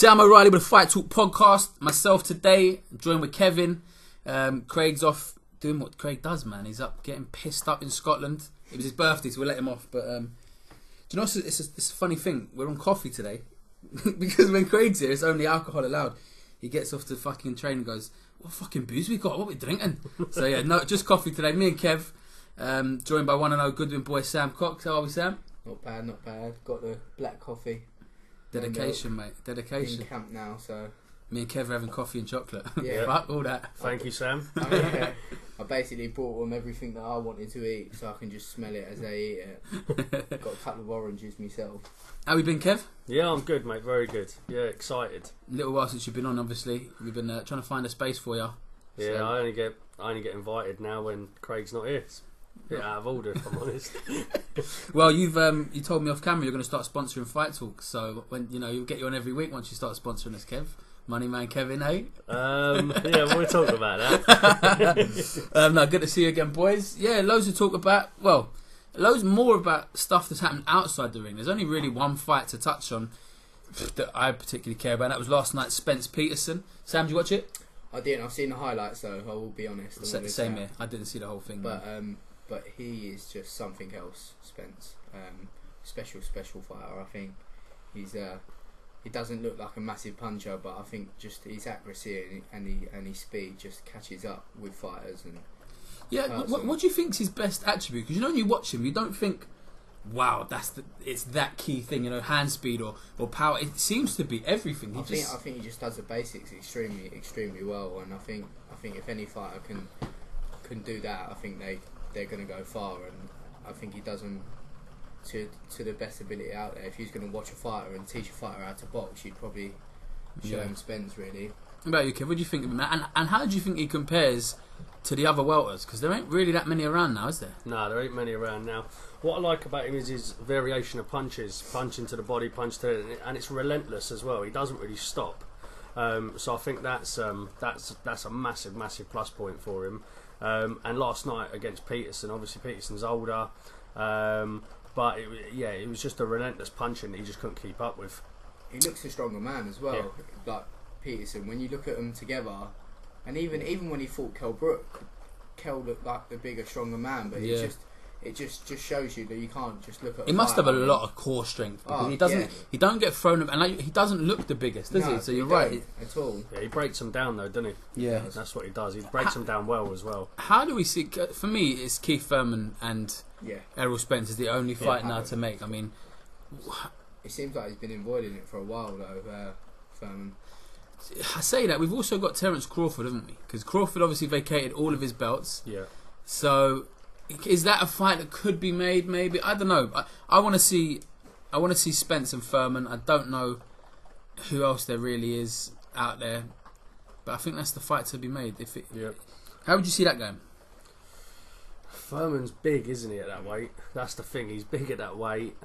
Sam O'Reilly with the Fight Talk podcast. Myself today, joined with Kevin. Craig's off doing what Craig does, man. He's up getting pissed up in Scotland. It was his birthday, so we'll let him off. But do you know, it's a funny thing. We're on coffee today because when Craig's here, it's only alcohol allowed. He gets off the fucking train and goes, "What fucking booze we got? What we drinking?" So yeah, no, just coffee today. Me and Kev, joined by one and only Goodwin boy Sam Cox. How are we, Sam? Not bad, not bad. Got the black coffee. Dedication, mate. Dedication. In camp now, so me and Kev are having coffee and chocolate. Yeah. Fuck all that. Thank you, Sam. I basically brought them everything that I wanted to eat, so I can just smell it as they eat it. Got a couple of oranges myself. How we been, Kev? Yeah, I'm good, mate. Very good. Yeah, excited. A little while since you've been on. Obviously, we've been trying to find a space for you. Yeah, So- I only get invited now when Craig's not here. It's a bit out of order, if I'm honest. Well, you told me off camera you're going to start sponsoring Fight Talk. So when you'll get you on every week once you start sponsoring us, Kev. Money man Kevin, hey? Yeah, we'll talk about that. No, good to see you again, boys. Yeah, loads to talk about. Well, loads more about stuff that's happened outside the ring. There's only really one fight to touch on that I particularly care about. That was last night, Spence Peterson. Sam, did you watch it? I didn't. I've seen the highlights though. I will be honest. Same here. I didn't see the whole thing. But he is just something else, Spence. Special fighter. I think he's he doesn't look like a massive puncher, but I think just his accuracy and his speed just catches up with fighters. And yeah, what do you think's his best attribute? Because when you watch him, you don't think, wow, it's that key thing, hand speed or power. It seems to be everything. I think he just does the basics extremely well, and I think if any fighter can do that, I think they're going to go far, and I think he does them to the best ability out there. If he's going to watch a fighter and teach a fighter how to box, you'd probably show him Spence, really. What about you, Kev? What do you think of him? And how do you think he compares to the other welters? Because there ain't really that many around now, is there? No, there ain't many around now. What I like about him is his variation of punches. Punch into the body, punch to and it's relentless as well. He doesn't really stop. So I think that's a massive plus point for him. And last night against Peterson, obviously Peterson's older, but it was just a relentless punching that he just couldn't keep up with. He looks a stronger man as well, like Peterson. When you look at them together, and even when he fought Kell Brook, Kell looked like the bigger, stronger man, but it just shows you that you can't just look at. He must have a lot of core strength because he doesn't. He don't get thrown, and he doesn't look the biggest, does he? So you're right at all. Yeah, he breaks them down though, doesn't he? Yeah, that's what he does. He breaks them down well as well. How do we see? For me, it's Keith Thurman and Errol Spence is the only fight now to make. I mean, it seems like he's been avoiding it for a while though, Thurman. I say that we've also got Terence Crawford, haven't we? Because Crawford obviously vacated all of his belts. Yeah. So, is that a fight that could be made? Maybe, I don't know. I want to see Spence and Thurman. I don't know who else there really is out there, but I think that's the fight to be made. How would you see that going? Thurman's big, isn't he, at that weight? That's the thing. He's big at that weight.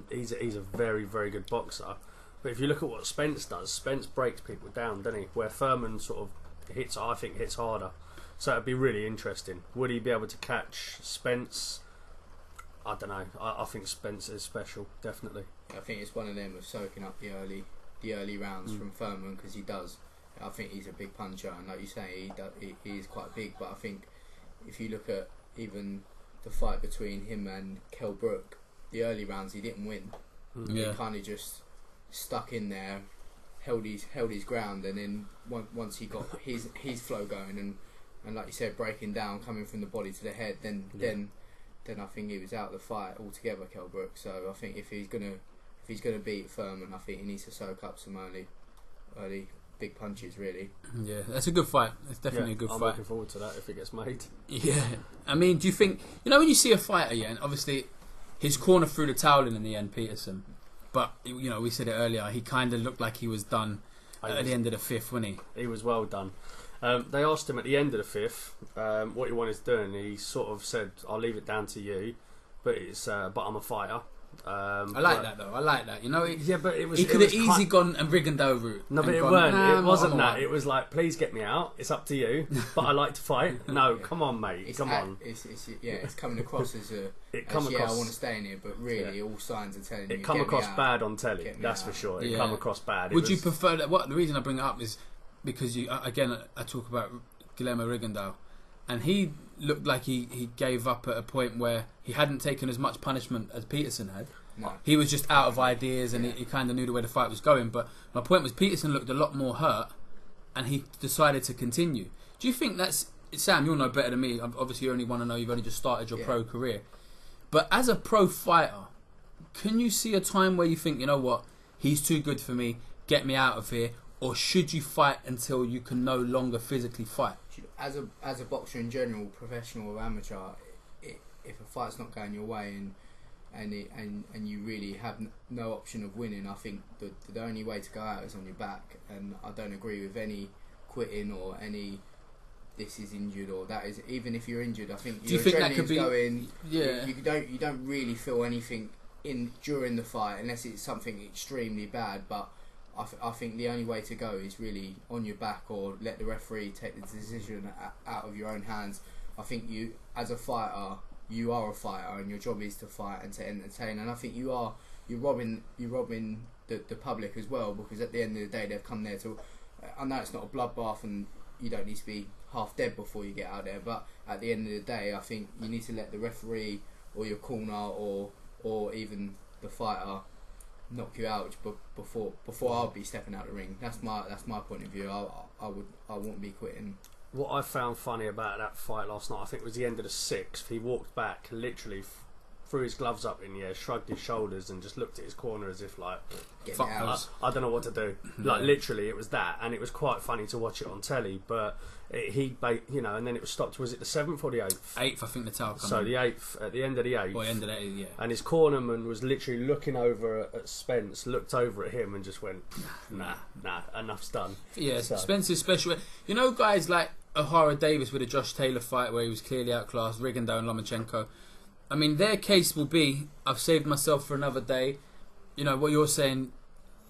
He's a very, very good boxer. But if you look at what Spence does, Spence breaks people down, doesn't he? Where Thurman sort of hits harder. So it'd be really interesting. Would he be able to catch Spence? I don't know. I think Spence is special, definitely. I think it's one of them of soaking up the early rounds from Thurman, because he does. I think he's a big puncher, and like you say, he is quite big. But I think if you look at even the fight between him and Kell Brook, the early rounds he didn't win. He kind of just stuck in there, held his ground, and then once he got his flow going and like you said, breaking down, coming from the body to the head, then I think he was out of the fight altogether, Kell Brook. So I think if he's gonna beat Thurman, I think he needs to soak up some early big punches, really. Yeah, that's a good fight. It's definitely a good fight. I'm looking forward to that if it gets made. Yeah, I mean, do you think when you see a fighter, and obviously his corner threw the towel in the end, Peterson. But, we said it earlier, he kind of looked like he was done at the end of the fifth, wasn't he? He was well done. They asked him at the end of the fifth what he wanted to do, and he sort of said, "I'll leave it down to you, but I'm a fighter." I like that though. I like that. You know, but it was. He could have easily gone and Rigondeaux route. No, but it weren't. It wasn't that. It was like, please get me out. It's up to you. But I like to fight. No, come on, mate. Come on. It's coming across as a. I want to stay in here, but really, all signs are telling you. It come across bad on telly. That's for sure. It come across bad. Would you prefer that? What the reason I bring it up is because I talk about Guillermo Rigondeaux, and he looked like he gave up at a point where he hadn't taken as much punishment as Peterson had. No. He was just out of ideas, and he kind of knew the way the fight was going. But my point was, Peterson looked a lot more hurt, and he decided to continue. Do you think that's... Sam, you'll know better than me. Obviously, you only want to know, you've only just started your pro career. But as a pro fighter, can you see a time where you think, you know what, he's too good for me, get me out of here? Or should you fight until you can no longer physically fight? As a boxer in general, professional or amateur, if a fight's not going your way and you really have no option of winning, I think the only way to go out is on your back. And I don't agree with any quitting or any this is injured or that is. Even if you're injured, I think do you think that could be going? Yeah, you don't really feel anything during the fight unless it's something extremely bad. But I think the only way to go is really on your back or let the referee take the decision out of your own hands. I think you, as a fighter, you are a fighter and your job is to fight and to entertain. And I think you're robbing the public as well, because at the end of the day they've come there to... I know it's not a bloodbath and you don't need to be half dead before you get out there, but at the end of the day I think you need to let the referee or your corner or even the fighter knock you out before I'll be stepping out the ring. That's my point of view. I won't be quitting. What I found funny about that fight last night, I think it was the end of the 6th. He walked back, literally threw his gloves up in the air, shrugged his shoulders, and just looked at his corner as if like, fuck, I don't know what to do. Like literally, it was that, and it was quite funny to watch it on telly. But and then it was stopped. Was it the 7th or the 8th? 8th, I think the towel. So the 8th, at the end of the 8th. Well, end of the 8th, yeah. And his cornerman was literally looking over at Spence, looked over at him, and just went, nah, enough's done. Yeah, so. Spence's special. You know, guys like O'Hara Davis with a Josh Taylor fight where he was clearly outclassed, Rigondeaux and Lomachenko. I mean, their case will be, I've saved myself for another day. You know, what you're saying,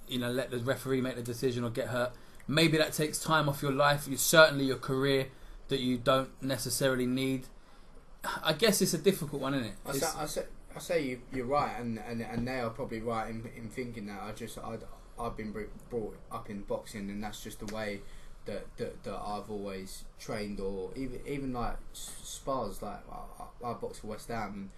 let the referee make the decision or get hurt. Maybe that takes time off your life, certainly your career that you don't necessarily need. I guess it's a difficult one, isn't it? I say you're right, and they are probably right in thinking that. I've been brought up in boxing, and that's just the way that I've always trained, or even like spars. Like I box for West Ham, and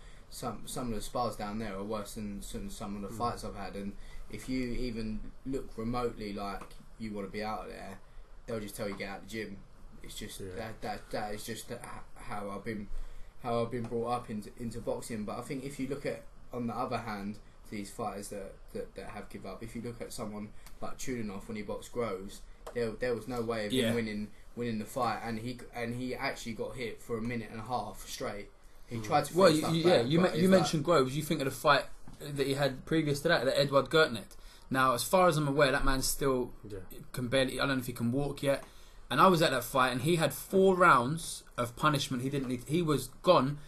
some of the spars down there are worse than some of the fights I've had. And if you even look remotely like you want to be out of there, they'll just tell you get out of the gym. It's just that is just how I've been brought up into boxing. But I think if you look at, on the other hand, these fighters that have give up, if you look at someone like Chudinov when he boxed Groves, there was no way of him winning the fight, and he actually got hit for a minute and a half straight. He tried to. You mentioned Groves. You think of the fight that he had previous to that Edward Gertnet. Now, as far as I'm aware, that man still can barely. I don't know if he can walk yet. And I was at that fight, and he had 4 rounds of punishment. He didn't need. He was gone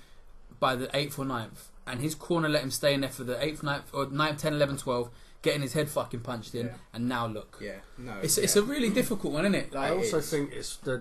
by the 8th or 9th, and his corner let him stay in there for the 8th, 9th, or 9th, 10, 11, 12. Getting his head fucking punched in, and now look. Yeah, no. It's a really difficult one, isn't it? Like, I also think it's the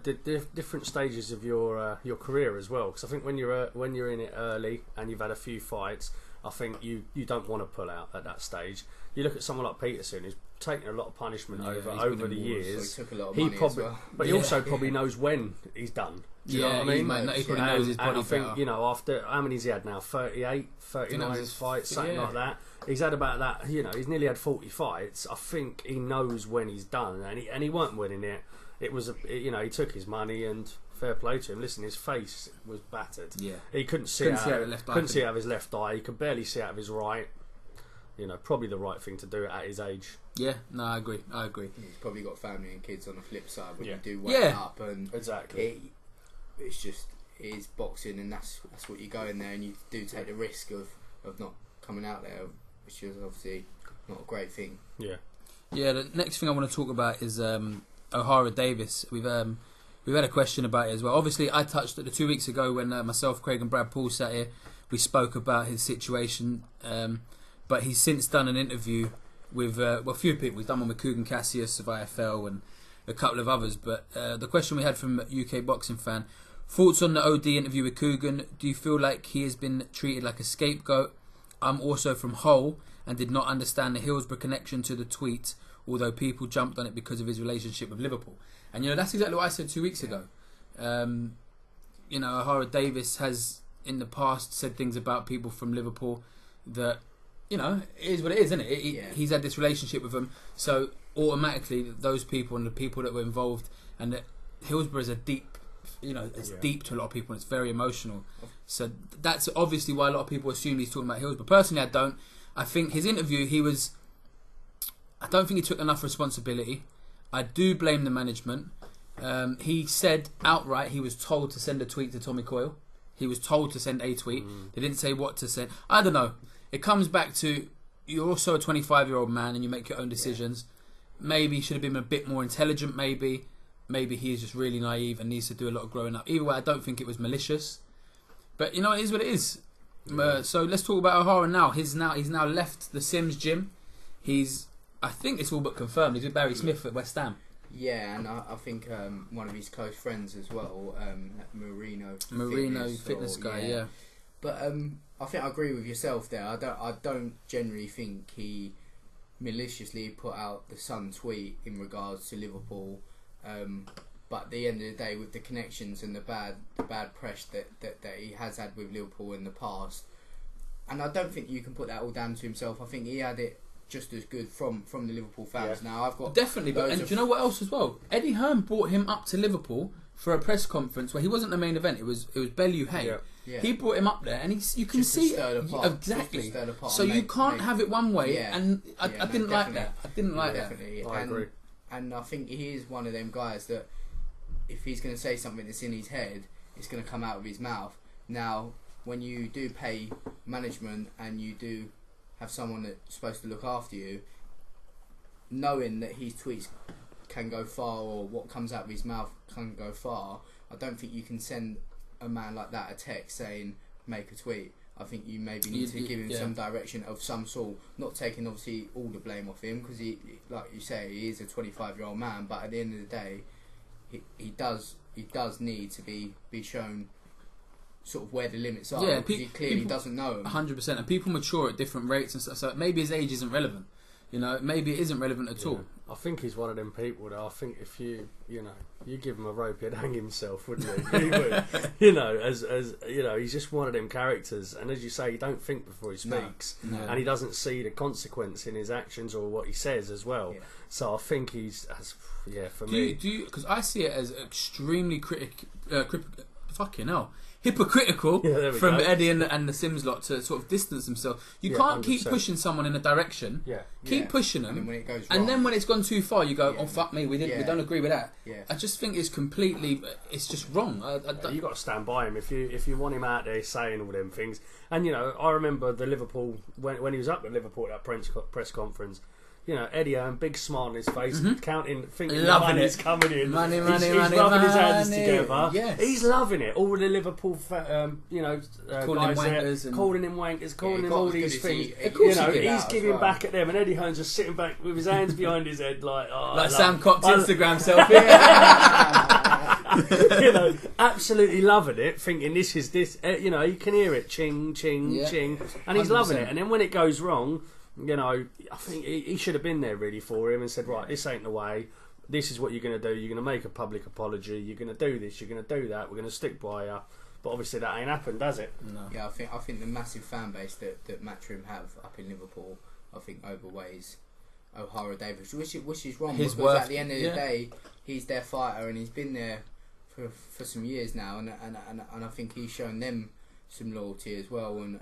different stages of your career as well. Because I think when you're in it early and you've had a few fights, I think you don't want to pull out at that stage. You look at someone like Peterson, who's taken a lot of punishment over the years. So he took a lot of money as well. But he also probably knows when he's done. Do you know what I mean? He probably knows his body and I think, after, how many's he had now? 38, 39 fights, something like that. He's had about that, he's nearly had 40 fights. I think he knows when he's done, and he weren't winning it. It was, he took his money, and fair play to him. Listen, his face was battered. Yeah. He couldn't see out of his left eye. He could barely see out of his right. Probably the right thing to do at his age. Yeah, no, I agree. He's probably got family and kids on the flip side when you do weigh up, and exactly. It's just, it is boxing, and that's what you go in there, and you do take the risk of not coming out there, which is obviously not a great thing. Yeah. The next thing I want to talk about is O'Hara Davis. We've had a question about it as well. Obviously, I touched it 2 weeks ago when myself, Craig, and Brad Paul sat here. We spoke about his situation. but he's since done an interview with a few people. He's done one with Kugan Cassius of IFL and a couple of others. But the question we had from UK Boxing Fan: thoughts on the OD interview with Kugan? Do you feel like he has been treated like a scapegoat? I'm also from Hull and did not understand the Hillsborough connection to the tweet, although people jumped on it because of his relationship with Liverpool. And that's exactly what I said 2 weeks ago. O'Hara Davis has in the past said things about people from Liverpool that, it is what it is, isn't it? He's had this relationship with them, so automatically those people and the people that were involved, and that Hillsborough is a deep, it's deep to a lot of people, and it's very emotional. So that's obviously why a lot of people assume he's talking about Hillsborough. Personally, I don't. I think his interview, I don't think he took enough responsibility. I do blame the management. He said outright he was told to send a tweet to Tommy Coyle. He was told to send a tweet. They didn't say what to send. I don't know. It comes back to, you're also a 25-year-old man and you make your own decisions. Maybe he should have been a bit more intelligent, maybe. Maybe he is just really naive and needs to do a lot of growing up. Either way, I don't think it was malicious. But, it is what it is. So let's talk about O'Hara now. He's now left the Sims gym. I think it's all but confirmed. He's with Barry Smith at West Ham. Yeah, and I think one of his close friends as well, Marino fitness guy, yeah. But I think I agree with yourself there. I don't generally think he maliciously put out the Sun tweet in regards to Liverpool. But at the end of the day, with the connections and the bad press that he has had with Liverpool in the past, and I don't think you can put that all down to himself. I think he had it just as good from the Liverpool fans. Now I've got definitely, and do you know what else as well? Eddie Hearn brought him up to Liverpool for a press conference where he wasn't the main event. It was Bellew Hay. Yeah. He brought him up there, and you can see exactly. So you can't have it one way, and I didn't like that. I didn't like that. I agree. And I think he is one of them guys that if he's going to say something that's in his head, it's going to come out of his mouth. Now, when you do pay management and you do have someone that's supposed to look after you, knowing that his tweets can go far or what comes out of his mouth can go far, I don't think you can send a man like that a text saying make a tweet. I think you maybe need to give him some direction of some sort, not taking obviously all the blame off him, because he, like you say, he is a 25-year-old man, but at the end of the day he does need to be shown sort of where the limits are. Yeah, he clearly doesn't know them. 100%, and people mature at different rates and stuff. So maybe his age isn't relevant. Maybe it isn't relevant at all. I think he's one of them people that I think if you give him a rope, he'd hang himself, wouldn't he? He would. As he's just one of them characters. And as you say, he don't think before he speaks, and he doesn't see the consequence in his actions or what he says as well. Yeah. So I think for me. Because I see it as extremely hypocritical from Eddie and the Sims lot to sort of distance themselves. You can't 100%. Keep pushing someone in a direction. Keep pushing them, and when it goes wrong, and then when it's gone too far, you go, "Oh fuck me, we don't agree with that." I just think it's just wrong. You got to stand by him if you want him out there saying all them things. And I remember the Liverpool when he was up at Liverpool at that press conference. Eddie Hearn, big smile on his face, counting, thinking the money's coming in. Money, he's money. rubbing his hands together. Yes. He's loving it. All the Liverpool, calling guys wankers, calling him wankers, calling him all these things. He's giving back at them, and Eddie Hearn's just sitting back with his hands behind his head, like Sam Cox Instagram selfie. Absolutely loving it, thinking this is this. You can hear it, ching, ching, ching, and he's 100%. Loving it. And then when it goes wrong. I think he should have been there really for him and said, right, this ain't the way. This is what you're going to do. You're going to make a public apology. You're going to do this. You're going to do that. We're going to stick by you. But obviously that ain't happened, does it? No. Yeah, I think the massive fan base that Matchroom have up in Liverpool, I think overweighs O'Hara Davis, which is wrong. Because at the end of the day, he's their fighter and he's been there for some years now, and I think he's shown them some loyalty as well, and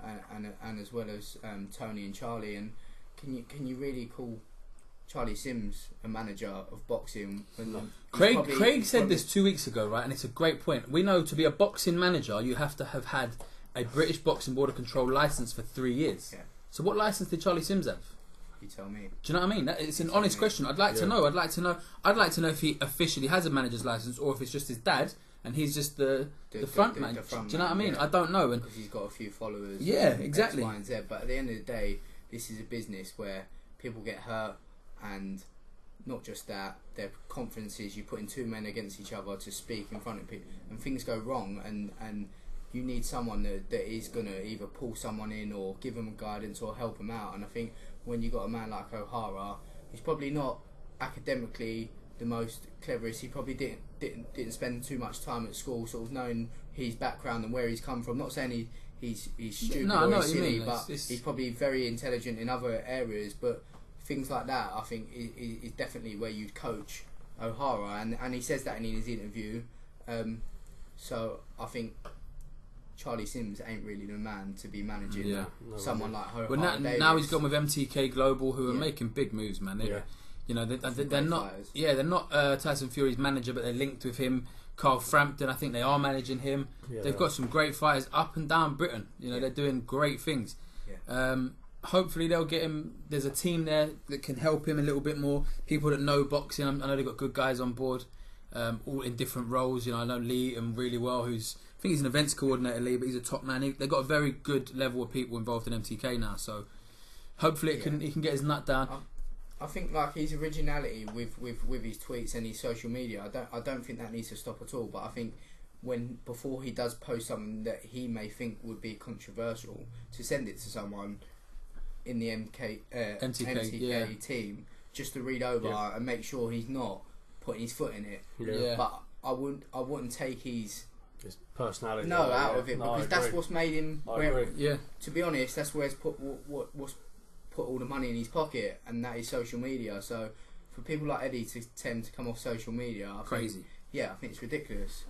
as well as Tony and Charlie. And can you really call Charlie Sims a manager of boxing? Craig said this 2 weeks ago, right? And it's a great point. We know to be a boxing manager, you have to have had a British Boxing Board of Control license for 3 years. Yeah. So what license did Charlie Sims have? You tell me. Do you know what I mean? It's an honest question. I'd like to know. I'd like to know if he officially has a manager's license or if it's just his dad and he's just the front man. Do you know what I mean? I don't know. Because he's got a few followers. Yeah, exactly. X, Y, and Z. But at the end of the day, this is a business where people get hurt, and not just that, their conferences, you putting two men against each other to speak in front of people, and things go wrong, and you need someone that is going to either pull someone in or give them guidance or help them out. And I think when you got a man like O'Hara, he's probably not academically the most cleverest. He probably didn't spend too much time at school, sort of knowing his background and where he's come from. Not saying he's stupid or he's silly, but he's probably very intelligent in other areas. But things like that, I think, is definitely where you'd coach O'Hara, and he says that in his interview. So I think Charlie Sims ain't really the man to be managing someone like O'Hara. Well, now he's gone with MTK Global, who are making big moves, man. You know, they're not. Fighters. Yeah, they're not Tyson Fury's manager, but they're linked with him. Carl Frampton, I think they are managing him. Yeah, they've got some great fighters up and down Britain. You know, they're doing great things. Yeah. Hopefully they'll get him. There's a team there that can help him a little bit more. People that know boxing. I know they've got good guys on board, all in different roles. You know, I know Lee really well. I think he's an events coordinator, Lee, but he's a top man. They've got a very good level of people involved in MTK now. So hopefully he can get his nut down. I think like his originality with his tweets and his social media, I don't think that needs to stop at all. But I think before he does post something that he may think would be controversial, to send it to someone in the MTK team just to read over and make sure he's not putting his foot in it. Yeah. But I wouldn't take his personality out of it, because that's what's made him. To be honest, that's where it's put what's put all the money in his pocket, and that is social media. So for people like Eddie to tend to come off social media, I think it's ridiculous.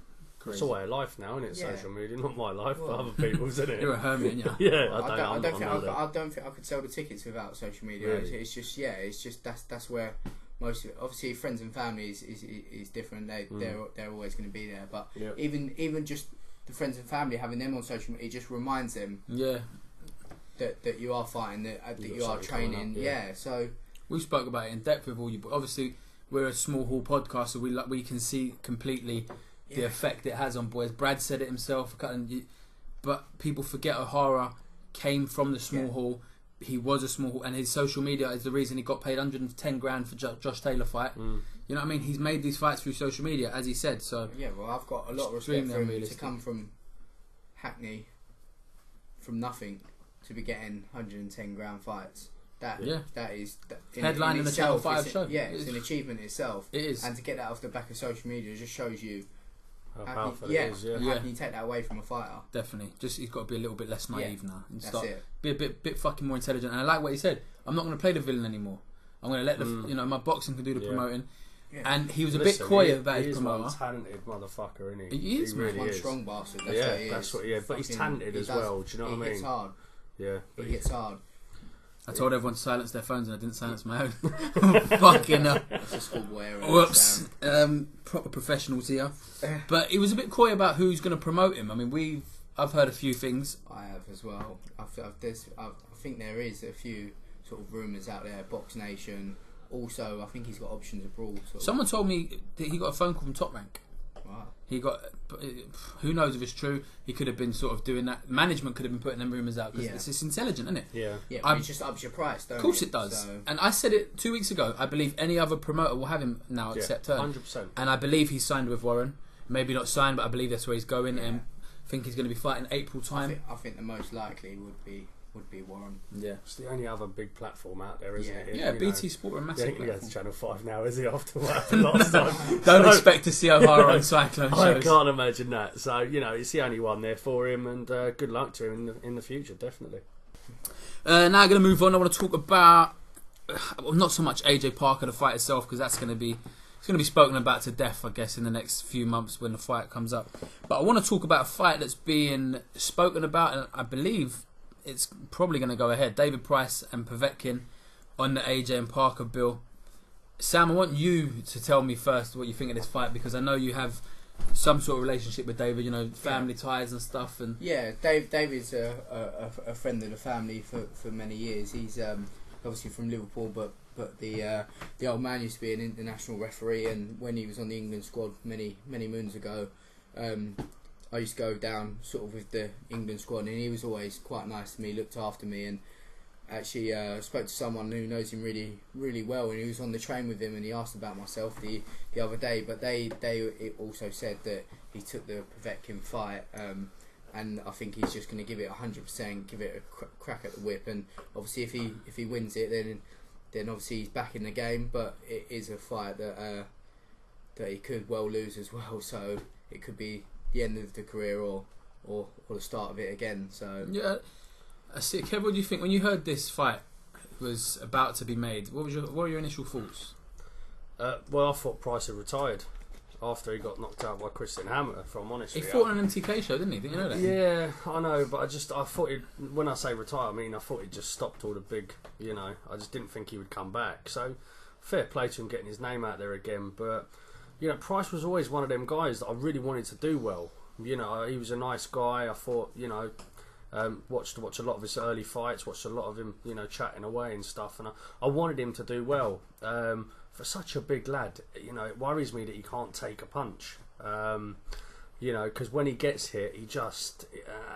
It's a way of life now, isn't it? Social media, not my life, but other people's, isn't it? You're a hermit, yeah. Yeah, I don't think I could sell the tickets without social media. Really? It's just that's where most of it. Obviously, friends and family is different. They're always going to be there. But even just the friends and family, having them on social media, it just reminds them. Yeah. That you are fighting, that you are training. So we spoke about it in depth with all you. But obviously, we're a small hall podcast, so we can see completely the effect it has on boys. Brad said it himself, but people forget O'Hara came from the small hall. He was a small hall, and his social media is the reason he got paid 110 grand for Josh Taylor fight. You know what I mean? He's made these fights through social media, as he said. So well, I've got a lot of respect for him to come from Hackney, from nothing, to be getting 110 grand fights. That is headline in the Channel 5 show. Yeah, it's an achievement itself. It is, and to get that off the back of social media just shows you how powerful it is. How can you take that away from a fighter? Definitely. Just he's got to be a little bit less naive now and start be a bit fucking more intelligent. And I like what he said. I'm not going to play the villain anymore. I'm going to let my boxing can do the promoting. Yeah. And he was a bit coy about his promoter. He's one talented motherfucker, isn't he? He is, he really one is. Strong bastard. That's what he is. But he's talented as well. Do you know what I mean? He hits hard. Yeah, he hits hard. I told everyone to silence their phones, and I didn't silence my own. Fucking hell. That's a schoolboy error. Whoops. Proper professionals here. But he was a bit coy about who's going to promote him. I mean, I've heard a few things. I have as well. I think there is a few sort of rumours out there. Box Nation. Also, I think he's got options abroad. Someone told me that he got a phone call from Top Rank. Wow. He got, who knows if it's true. He could have been sort of doing that. Management could have been putting them rumours out because it's intelligent, isn't it? Yeah, but it just ups your price, don't it? Of course it does. So. And I said it 2 weeks ago. I believe any other promoter will have him now except her. 100%. And I believe he's signed with Warren. Maybe not signed, but I believe that's where he's going. And I think he's going to be fighting April time. I think the most likely would be Warren. Yeah, it's the only other big platform out there, isn't it? Yeah, BT Sport are a massive platform. He goes to Channel 5 now, is he, after what happened last time? Don't expect to see O'Hara on Cyclone shows. I can't imagine that. So, it's the only one there for him, and good luck to him in the future, definitely. Now I'm going to move on. I want to talk about, not so much AJ Parker, the fight itself, because that's going to be spoken about to death, I guess, in the next few months when the fight comes up. But I want to talk about a fight that's being spoken about, and I believe it's probably going to go ahead. David Price and Povetkin on the AJ and Parker bill. Sam, I want you to tell me first what you think of this fight, because I know you have some sort of relationship with David, family ties and stuff. And David's a friend of the family for many years. He's obviously from Liverpool, but the old man used to be an international referee, and when he was on the England squad many moons ago, I used to go down sort of with the England squad, and he was always quite nice to me, looked after me, and actually spoke to someone who knows him really, really well, and he was on the train with him, and he asked about myself the other day. But they also said that he took the Povetkin fight, and I think he's just going to give it 100%, give it a crack at the whip, and obviously if he wins it, then obviously he's back in the game. But it is a fight that he could well lose as well, so it could be the end of the career or the start of it again. So yeah. I see. Kev, what do you think when you heard this fight was about to be made? What were your initial thoughts? Well, I thought Price had retired after he got knocked out by Christian Hammer. If I'm honest, He with fought on an MTK show, didn't he? Didn't you know that? Yeah, I know, but I thought when I say retire, I mean I thought he'd just stopped all the big. I just didn't think he would come back. So fair play to him getting his name out there again. But Price was always one of them guys that I really wanted to do well. He was a nice guy. I thought, watched a lot of his early fights, watched a lot of him, chatting away and stuff, and I wanted him to do well. For such a big lad, it worries me that he can't take a punch. Because when he gets hit, he just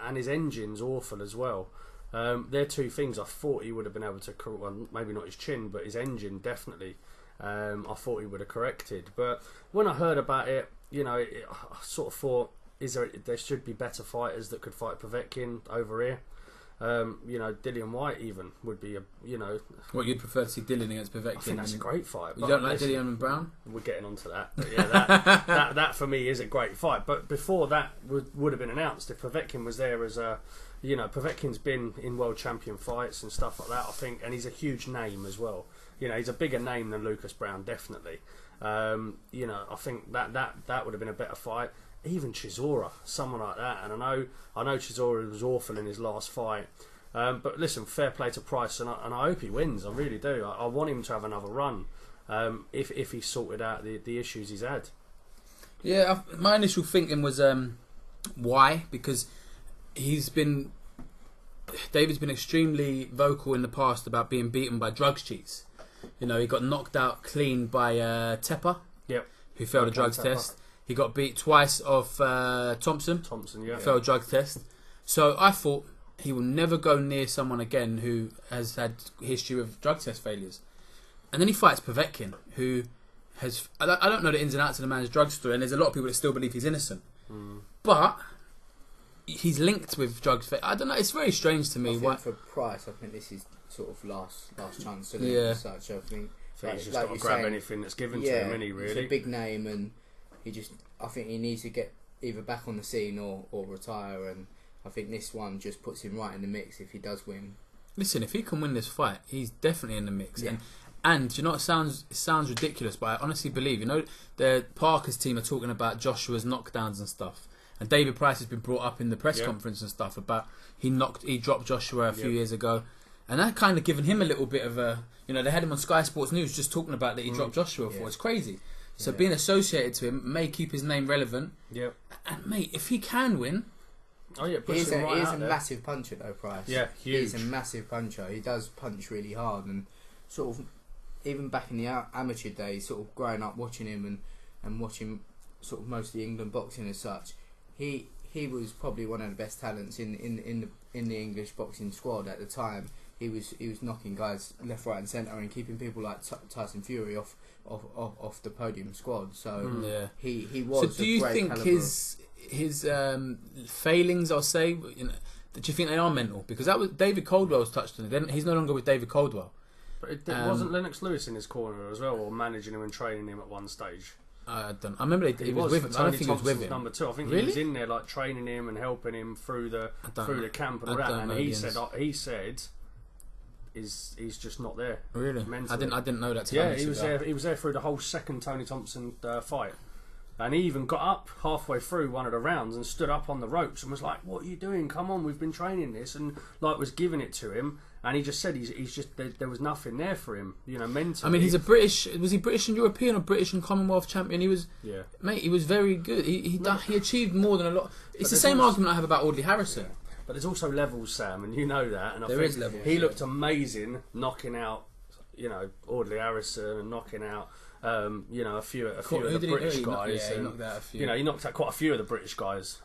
and his engine's awful as well. They're two things I thought he would have been able to, well, maybe not his chin, but his engine definitely. I thought he would have corrected, but when I heard about it, I sort of thought, there should be better fighters that could fight Povetkin over here. Dillian Whyte even would be What, you'd prefer to see Dillian against Povetkin? I think that's a great fight. You don't like Dillian and Brown? We're getting onto that. But yeah, that for me is a great fight. But before that would have been announced, if Povetkin was there as a, Povetkin's been in world champion fights and stuff like that, I think, and he's a huge name as well. He's a bigger name than Lucas Brown, definitely. I think that would have been a better fight. Even Chisora, someone like that, and I know Chisora was awful in his last fight, but listen, fair play to Price, and I hope he wins. I really do. I want him to have another run, if he sorted out the issues he's had. Yeah, my initial thinking was why, because David's been extremely vocal in the past about being beaten by drugs cheats. He got knocked out clean by Tepper, who failed a drugs test. He got beat twice off Thompson. Failed drug test. So I thought he will never go near someone again who has had history of drug test failures. And then he fights Povetkin, who has... I don't know the ins and outs of the man's drug story, and there's a lot of people that still believe he's innocent. But he's linked with drugs. I don't know, it's very strange to me. I think for Price, I think this is sort of last chance to live as such. I think he's just got to grab anything that's given to him, really. He's a big name, and I think he needs to get either back on the scene or retire, and I think this one just puts him right in the mix if he does win. Listen, if he can win this fight, he's definitely in the mix. Yeah. And it sounds ridiculous, but I honestly believe, the Parker's team are talking about Joshua's knockdowns and stuff, and David Price has been brought up in the press conference and stuff about he dropped Joshua a few years ago, and that kind of given him a little bit of a, they had him on Sky Sports News just talking about that he dropped Joshua for. It's crazy. So being associated to him may keep his name relevant. Yep. And mate, if he can win, he's a massive puncher though, Price. Yeah, huge. He's a massive puncher. He does punch really hard, and sort of even back in the amateur days, sort of growing up watching him and watching sort of mostly England boxing as such, he was probably one of the best talents in the English boxing squad at the time. He was knocking guys left, right, and centre and keeping people like Tyson Fury off the podium squad. So he was. So do you think his failings, I'll say, do you think they are mental? Because that was David Coldwell's touched on it. Then he's no longer with David Coldwell. But it wasn't Lennox Lewis in his corner as well, or managing him and training him at one stage. I remember he was with him. I don't think he was with him. Number 2. I think he was in there like training him and helping him through the camp and all that. And he said. He's just not there. Really? Mentally. I didn't know that. He was there. He was there through the whole second Tony Thompson fight, and he even got up halfway through one of the rounds and stood up on the ropes and was like, "What are you doing? Come on, we've been training this," and like was giving it to him. And he just said he's just there was nothing there for him, mentally. I mean, he's a British. Was he British and European or British and Commonwealth champion? He was. Yeah. Mate, he was very good. He achieved more than a lot. It's the same argument I have about Audley Harrison. Yeah. But there's also levels, Sam, and you know that. And there is levels. He looked amazing, knocking out, Audley Harrison and knocking out, a few of the British guys. He knocked out a few. He knocked out quite a few of the British guys.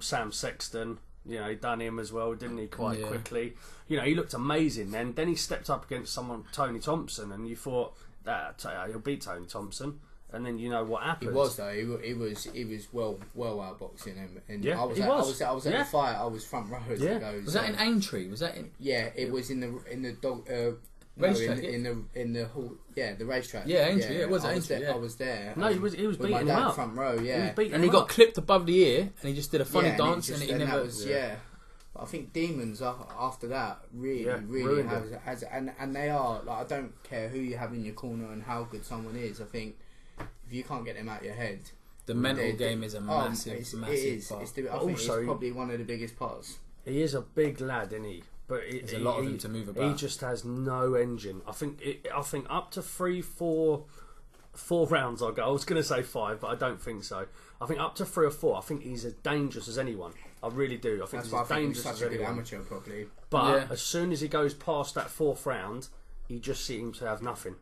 Sam Sexton, You know, he done him as well, didn't he? Quite Yeah. quickly. You know, he looked amazing. Then he stepped up against someone, Tony Thompson, and you thought that he'll beat Tony Thompson. And then you know what happened. He was though. He was well outboxing him. And Yeah, I was he at, was. I was at Yeah. the fight. I was front row as it goes. Was that in Aintree? Was that in? Yeah, it was in the dog. Racetrack, in the hall. Yeah, the racetrack. Yeah, Aintree. Yeah, it was I Aintree. there, Yeah. I was there. No, he was with beating my him dad up. front row. He Yeah, was beating And he him got up. clipped above the ear, and he just did a funny and dance, just- and he never. That was, But I think Demons after that really ruined has and they are like, I don't care who you have in your corner and how good someone is. I think if you can't get them out your head, The mental game is a massive it is. part. I think Also, it's probably one of the biggest parts. He is a big lad, isn't he? But There's a lot of him to move about. He just has no engine. I think up to 4 rounds I'll go. I was going to say 5, but I don't think so. I think up to 3 or 4. I think he's as dangerous as anyone. I really do. I think That's he's why I as think he's dangerous such as a good anyone. amateur, probably. But as soon as he goes past that 4th round, he just seems to have nothing.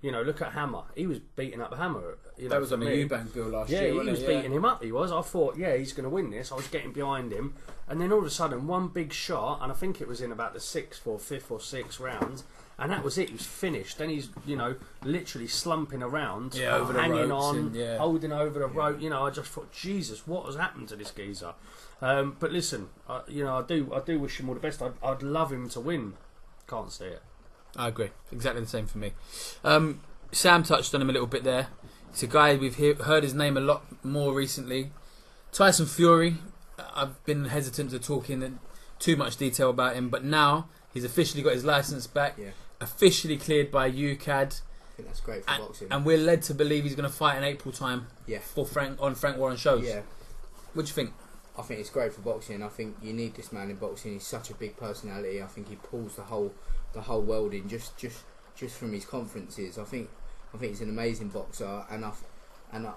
You know, look at Hammer. He was beating up Hammer. You know, That was for on the me. Eubank bill last Yeah, year. he wasn't was it? beating him up. He was. I thought, yeah, he's going to win this. I was getting behind him, and then all of a sudden, one big shot, and I think it was in about the 6th or 5th or 6th round, and that was it. He was finished. Then he's, you know, literally slumping around, over the hanging ropes on, and, holding over the rope. You know, I just thought, Jesus, what has happened to this geezer? But listen, you know, I do wish him all the best. I'd love him to win. Can't see it. I agree. Exactly the same for me. Sam touched on him a little bit there. It's a guy we've heard his name a lot more recently. Tyson Fury. I've been hesitant to talk in too much detail about him, but now he's officially got his license back. Yeah. Officially cleared by UCAD. I think that's great for boxing. And we're led to believe he's going to fight in April time. Yeah. For Frank Warren shows. Yeah. What do you think? I think it's great for boxing. I think you need this man in boxing. He's such a big personality. I think he pulls the whole world in just from his conferences. I think he's an amazing boxer, and a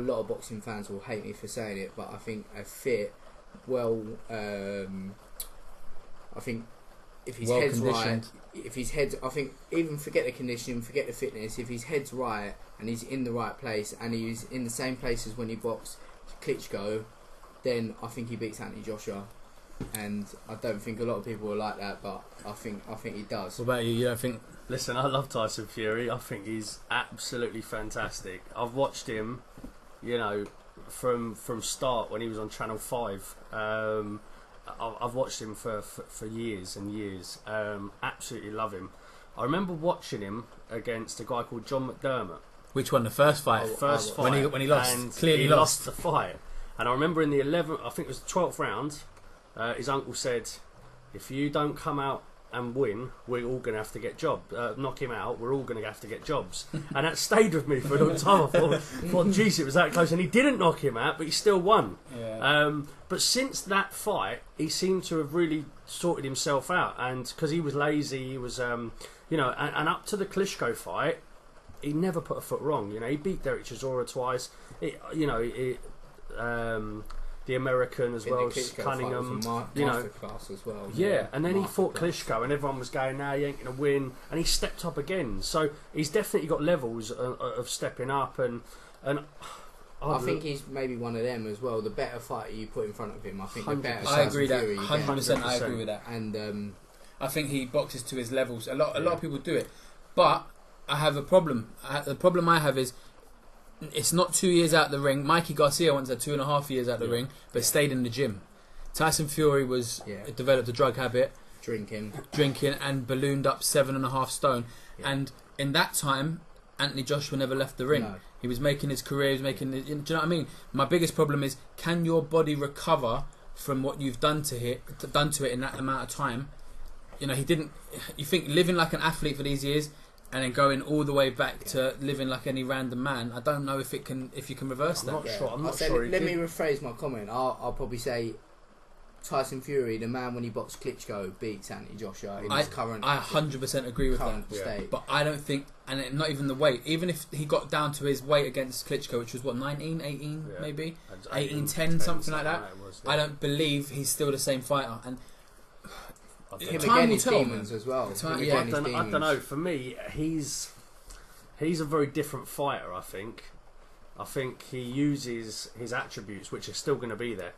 lot of boxing fans will hate me for saying it, but I think I think if his well head's right, conditioned. if his head's, I think even forget the conditioning, forget the fitness. If his head's right and he's in the right place and he's in the same place as when he boxed Klitschko, then I think he beats Anthony Joshua. And I don't think a lot of people are like that, but I think he does. What about you? You don't think? Listen, I love Tyson Fury. I think he's absolutely fantastic. I've watched him, you know, from start when he was on Channel 5. I've watched him for years and years. Absolutely love him. I remember watching him against a guy called John McDermott. Which one? The first fight? First fight. When he lost. And Clearly he lost. the fight. And I remember in the 11th, I think it was the 12th round, his uncle said, if you don't come out and win, we're all going to have to get jobs. Knock him out, we're all going to have to get jobs. And that stayed with me for a long time. I thought, geez, it was that close. And he didn't knock him out, but he still won. Yeah. But since that fight, he seemed to have really sorted himself out. And because he was lazy, he was, you know, and up to the Klitschko fight, he never put a foot wrong. You know, he beat Derek Chisora twice. The American as well, Cunningham. You know, class as well. yeah, and then he fought Klitschko, and everyone was going, "Nah, he ain't going to win," and he stepped up again. So he's definitely got levels of stepping up, and I think he's maybe one of them as well. The better fighter you put in front of him, I think the better. I agree that Fury you get. 100%. I agree with that. And I think he boxes to his levels. A lot of people do it, but I have a problem. The problem I have is it's not 2 years out the ring. Mikey Garcia once had 2.5 years out the ring, but stayed in the gym. Tyson Fury developed a drug habit, drinking, and ballooned up 7.5 stone. Yeah. And in that time, Anthony Joshua never left the ring. No. He was making his career. Do you know what I mean? My biggest problem is, can your body recover from what you've done to it in that amount of time? You know, he didn't. You think living like an athlete for these years, and then going all the way back to living like any random man, I don't know if you can reverse that. I'm not sure. Let me rephrase my comment. I'll probably say Tyson Fury, the man when he boxed Klitschko, beats Anthony Joshua in his current. I 100% agree with that. State. But I don't think, and not even the weight. Even if he got down to his weight against Klitschko, which was what, 19, 18 maybe, 18, 10, something like that. I don't believe he's still the same fighter. And him time again will is tell, demons as well. I don't know. For me, he's a very different fighter. I think he uses his attributes, which are still going to be there.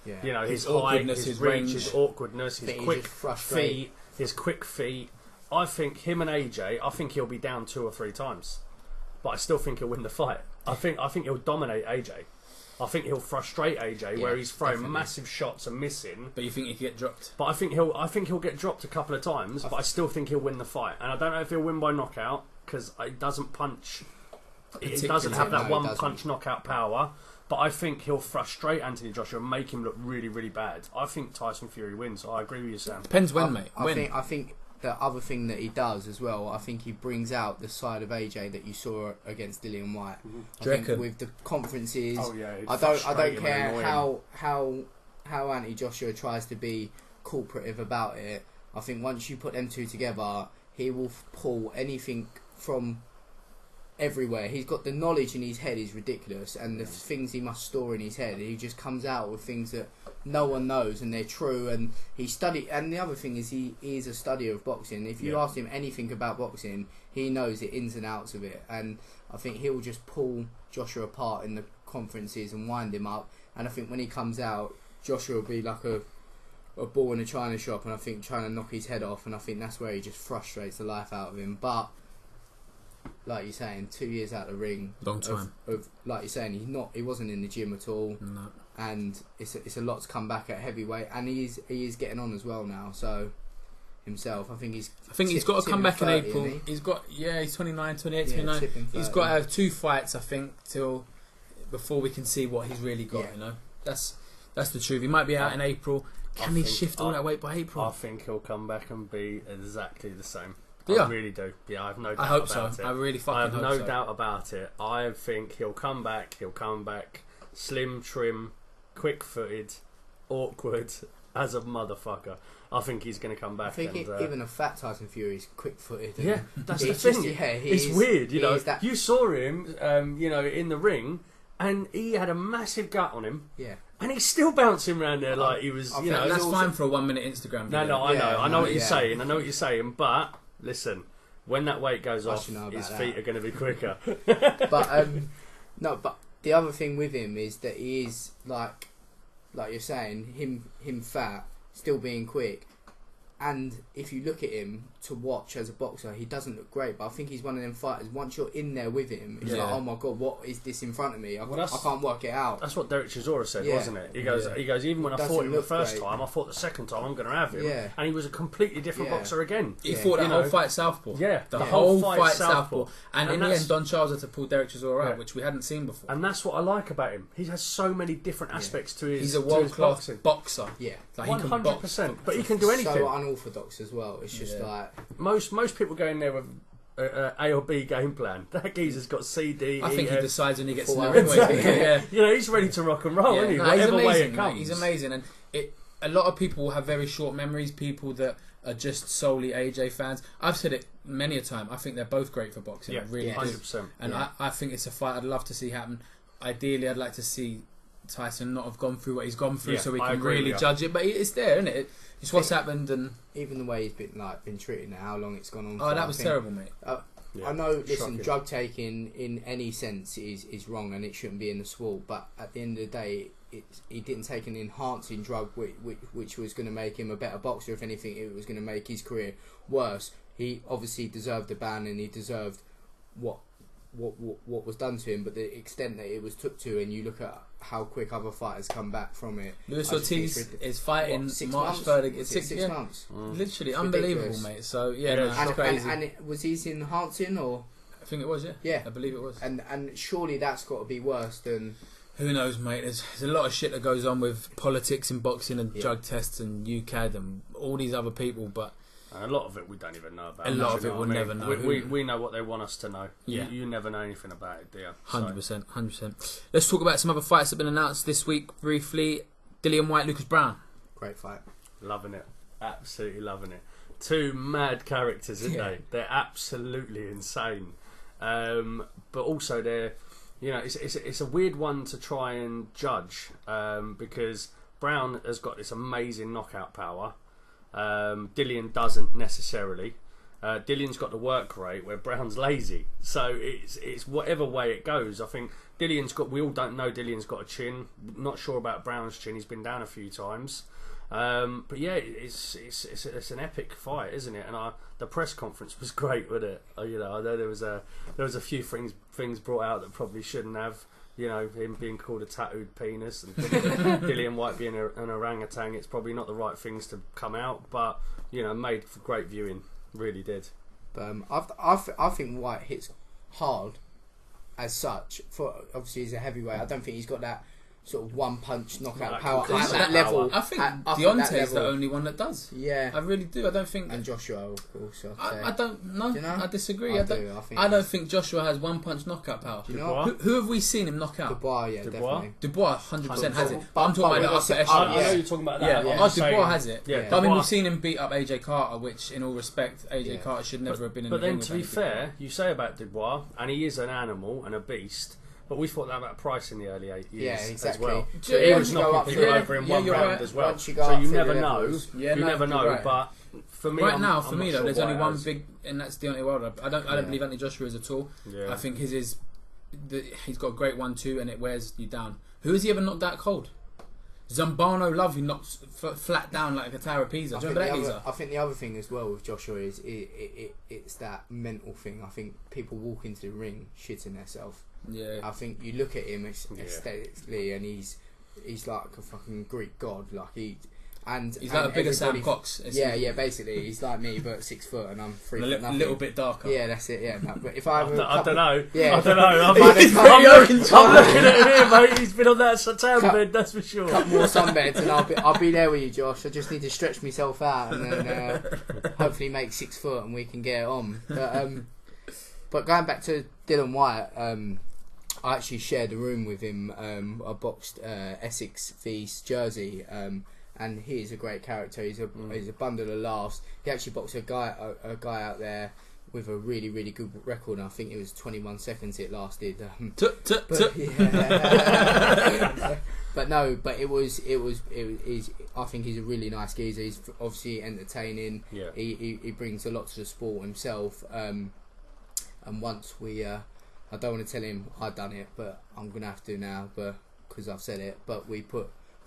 Yeah. You know, his height, awkwardness, his his reach, range. his awkwardness, his But he's quick just frustrated. feet, his quick feet. I think him and AJ, I think he'll be down 2 or 3 times, but I still think he'll win the fight. I think he'll dominate AJ. I think he'll frustrate AJ, where he's throwing definitely. massive shots and missing. But you think he could get dropped? But I think he'll get dropped a couple of times, but I still think he'll win the fight. And I don't know if he'll win by knockout because it doesn't punch. It doesn't have that one punch knockout power. But I think he'll frustrate Anthony Joshua and make him look really, really bad. I think Tyson Fury wins. I agree with you, Sam. Depends when, mate. I think the other thing that he does as well, I think he brings out the side of AJ that you saw against Dillian Whyte. I think with the conferences, I don't care how Anthony Joshua tries to be cooperative about it. I think once you put them two together, he will pull anything from everywhere. He's got the knowledge in his head is ridiculous, and the things he must store in his head, he just comes out with things that no one knows and they're true. And he studied, and the other thing is he is a studier of boxing. If you ask him anything about boxing, he knows the ins and outs of it, and I think he'll just pull Joshua apart in the conferences and wind him up. And I think when he comes out, Joshua will be like a ball in a china shop, and I think trying to knock his head off, and I think that's where he just frustrates the life out of him. But like you're saying, 2 years out of the ring, long time. Like you're saying, he wasn't in the gym at all, No. and it's a lot to come back at heavyweight, and he is getting on as well now. So himself, I think he's got to come back in 30, April. isn't he? He's got he's 29, 28, Yeah, 29. tipping He's 30. got to have 2 fights, I think, till before we can see what he's really got. Yeah. You know, that's the truth. He might be out in April. Can he shift all that weight by April? I think he'll come back and be exactly the same. Yeah. I really do. Yeah, I have no doubt I hope about so. it. I really fucking I have hope no so. doubt about it. I think he'll come back slim, trim, quick-footed, awkward as a motherfucker. I think he's going to come back. I think and, even a fat Tyson Fury is quick-footed. yeah, that's the It's thing. just- yeah, he it's is- weird, you he know. is that- You saw him, in the ring, and he had a massive gut on him, Yeah. and he's still bouncing around there like he was, I you think know. That's also- fine for a 1 minute Instagram video. No, I Yeah, know. I know what you're yeah. saying. I know what you're saying. But listen, when that weight goes I off, should know about his that. feet are going to be quicker. But no, but the other thing with him is that he is like you're saying, him fat, still being quick. And if you look at him to watch as a boxer, he doesn't look great. But I think he's one of them fighters. Once you're in there with him, it's Yeah. like, oh my god, what is this in front of me? I Well, can't work it out. That's what Derek Chisora said, Yeah. wasn't it? He goes. Even when I Doesn't fought him the look first great. time, I thought the second time I'm going to have him. Yeah. And he was a completely different Yeah. boxer again. He Yeah. fought that You whole know. fight southpaw. Yeah, the the whole whole fight fight southpaw. southpaw. And in the end, Don Charles had to pull Derek Chisora out, Yeah. which we hadn't seen before. And that's what I like about him. He has so many different aspects to his. He's a to his world-class boxing. boxer. Yeah. Like, he can box. 100%. But he can do anything. So unorthodox as well. It's just Yeah. like Most people go in there with A or B game plan. That geezer's got C, D, I E, think he F. decides when he gets in the Full ring. out. Yeah. You know, he's ready to rock and roll, isn't he? No, Whatever he's way amazing, it comes. mate. He's amazing, and a lot of people have very short memories. People that are just solely AJ fans. I've said it many a time. I think they're both great for boxing. Yeah, I really do. 100%. And Yeah. I think it's a fight I'd love to see happen. Ideally, I'd like to see Tyson not have gone through what he's gone through, Yeah, so we I can agree really with you. judge it. But it's there, isn't it? It's what's happened, and even the way he's been treated now, how long it's gone on. oh, for, that I was think- terrible, mate. Yeah, I know, listen, shocking. drug taking in any sense is wrong and it shouldn't be in the sport, but at the end of the day, he didn't take an enhancing drug which was going to make him a better boxer. If anything, it was going to make his career worse. He obviously deserved a ban and he deserved what was done to him, but the extent that it was took to, and you look at how quick other fighters come back from it. Luis I just think Ortiz it's is fighting what, 6 March months? 3rd. Was It's it 6 six months. Literally It's unbelievable, ridiculous. mate. So yeah, Yeah, no, it's it's And, crazy. and was he enhancing or? I think it was, yeah. Yeah. I believe it was. And surely that's got to be worse than. Who knows, mate? There's a lot of shit that goes on with politics in boxing and Yeah. drug tests and UCAD and all these other people, but And a lot of it we don't even know about. A lot Do of you it know we'll what I mean? never know. We know what they want us to know. Yeah. You never know anything about it, do you? 100%, 100%. Let's talk about some other fights that have been announced this week briefly. Dillian Whyte, Lucas Brown. Great fight. Loving it. Absolutely loving it. Two mad characters, aren't Yeah. they? They're absolutely insane. But also they're, you know, it's a weird one to try and judge because Brown has got this amazing knockout power. Dillian doesn't necessarily. Dillion's got the work rate where Brown's lazy. So it's whatever way it goes. I think Dillion's got. We all don't know Dillion's got a chin. Not sure about Brown's chin. He's been down a few times. But yeah, it's an epic fight, isn't it? And the press conference was great, wasn't it? I know there was a few things brought out that probably shouldn't have. Him being called a tattooed penis and Dillian Whyte being an orangutan. It's probably not the right things to come out, but made for great viewing. Really did. I think Whyte hits hard as such. For obviously he's a heavyweight. I don't think he's got that sort of one punch knockout power at that level. I think Deontay's the only one that does. Yeah, I really do. I don't think. And Joshua, of course. I don't know. I disagree. I don't think Joshua has one punch knockout power. Do you know who have we seen him knock out? Dubois, yeah, definitely. Dubois 100% has it. But I'm talking about the upper echelon. I know you're talking about that. Yeah, Dubois has it. Yeah, but I mean, we've seen him beat up AJ Carter, which, in all respect, AJ Carter should never have been in the ring. But then, to be fair, you say about Dubois, and he is an animal and a beast. But we thought that about Price in the early 8 years exactly. as well. So he was knocking people over in one round as well. So you never know. You never know. Right. But for me, right now, there's only one big, and that's Deontay Wilder. I don't believe Anthony Joshua is at all. Yeah. I think he's got a great 1-2, and it wears you down. Who has he ever knocked out cold? Zambano Love, he knocks flat down like a tower of Pisa. Do you remember that, Pisa? I think the other thing as well with Joshua is it's that mental thing. I think people walk into the ring shitting themselves. Yeah. I think you look at him aesthetically, and he's like a fucking Greek god. Like he's like a bigger Sam Cox. Yeah, basically he's like me, but 6 foot, and I'm 3 foot nothing. A little bit darker. Yeah, that's it. Yeah, but if I have I don't know. Yeah, I don't know. I'm looking at him, mate. He's been on that tan bed, that's for sure. Couple more sunbeds, and I'll be there with you, Josh. I just need to stretch myself out, and then hopefully make 6 foot, and we can get it on. But going back to Dillian Whyte, I actually shared a room with him. I boxed Essex vs Jersey, and he is a great character. He's a bundle of laughs. He actually boxed a guy out there with a really, really good record. And I think it was 21 seconds it lasted. But it was. I think he's a really nice geezer. He's obviously entertaining. Yeah. He brings a lot to the sport himself. And once I don't want to tell him I done it, but I'm gonna have to now, because I've said it. But we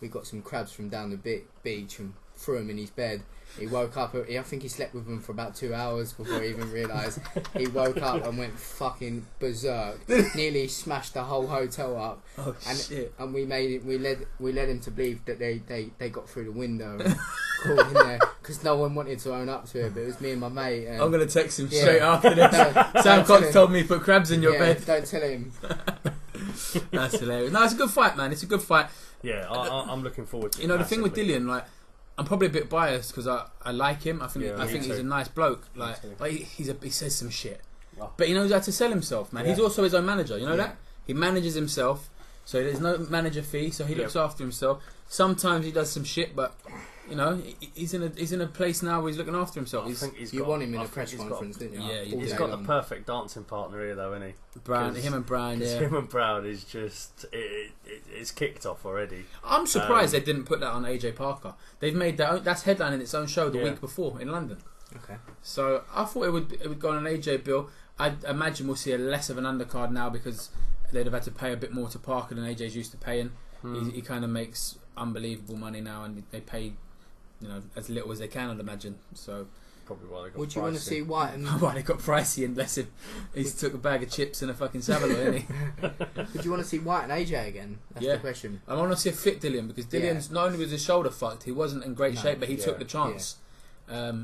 got some crabs from down the beach and threw him in his bed. He woke up. I think he slept with them for about 2 hours before he even realised. He woke up and went fucking berserk. Nearly smashed the whole hotel up. Oh, shit! And we led him to believe that they got through the window and crawled in there because no one wanted to own up to it. But it was me and my mate. And I'm gonna text him straight after this. Sam Cox told me to put crabs in your bed. Don't tell him. That's hilarious. No, it's a good fight, man. It's a good fight. Yeah, I'm looking forward to it. The thing with Dillian, like, I'm probably a bit biased because I like him. I think he's a nice bloke. Like he says some shit, but he knows how to sell himself, man. Yeah. He's also his own manager. You know that he manages himself, so there's no manager fee. So he looks after himself. Sometimes he does some shit, but he's in a place now where he's looking after himself. You want him in a press conference, didn't you? Yeah, he's got the perfect dancing partner here, though, isn't he? Him and Brown. Yeah, him and Brown is just it's kicked off already. I'm surprised they didn't put that on AJ Parker. They've made that's headline in its own show the week before in London. Okay. So I thought it would go on an AJ bill. I imagine we'll see a less of an undercard now because they'd have had to pay a bit more to Parker than AJ's used to paying. He kind of makes unbelievable money now, and they pay as little as they can, I'd imagine. So probably why they got would you want to see Whyte? Why they got pricey, and bless him, he's took a bag of chips and a fucking Savalo, isn't he? Would you want to see Whyte and AJ again? That's the question. I want to see a fit Dillian, because Dillian's not only was his shoulder fucked, he wasn't in great shape, but he took the chance.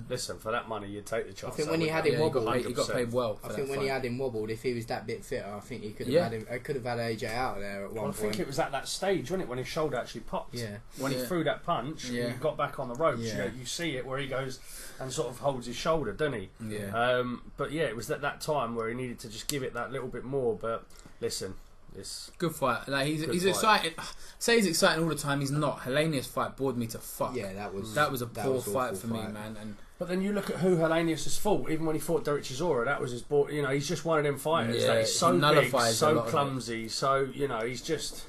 Listen, for that money, you'd take the chance. I think when he had him wobbled, he got paid well. I think when he had him wobbled, if he was that bit fitter, I think he could have had him. I could have had AJ out there at one point. I think it was at that stage, wasn't it, when his shoulder actually popped? Yeah. When he threw that punch, he got back on the ropes. Yeah. You see it where he goes and sort of holds his shoulder, doesn't he? Yeah. But yeah, it was at that time where he needed to just give it that little bit more. But listen. Good fight. Like he's excited. Say he's exciting all the time. He's not. Hellenia's fight bored me to fuck. Yeah, that was a poor fight for me, man. And But then you look at who Hellenius has fought. Even when he fought Derek Chisora, that was his ball. You know, he's just one of them fighters that is so big, so clumsy, so you know, he's just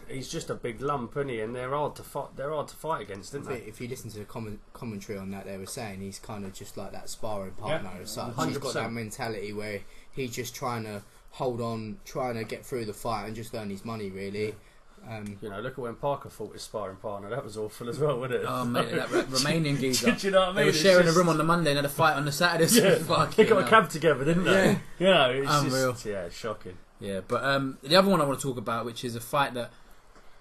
a big lump, isn't he? And they're hard to fight. They're hard to fight against, aren't they? If you listen to the commentary on that, they were saying he's kind of just like that sparring partner as such. 100%. He's got that mentality where he's just trying to hold on, trying to get through the fight and just earn his money, really. You know, look at when Parker fought his sparring partner. That was awful as well, wasn't it? Oh mate, that Romanian geezer. Do you know what I mean? They were sharing a room on the Monday and had a fight on the Saturday. They got a cab together, didn't they? Yeah. You know, it's unreal. just, shocking. Yeah, but the other one I want to talk about, which is a fight that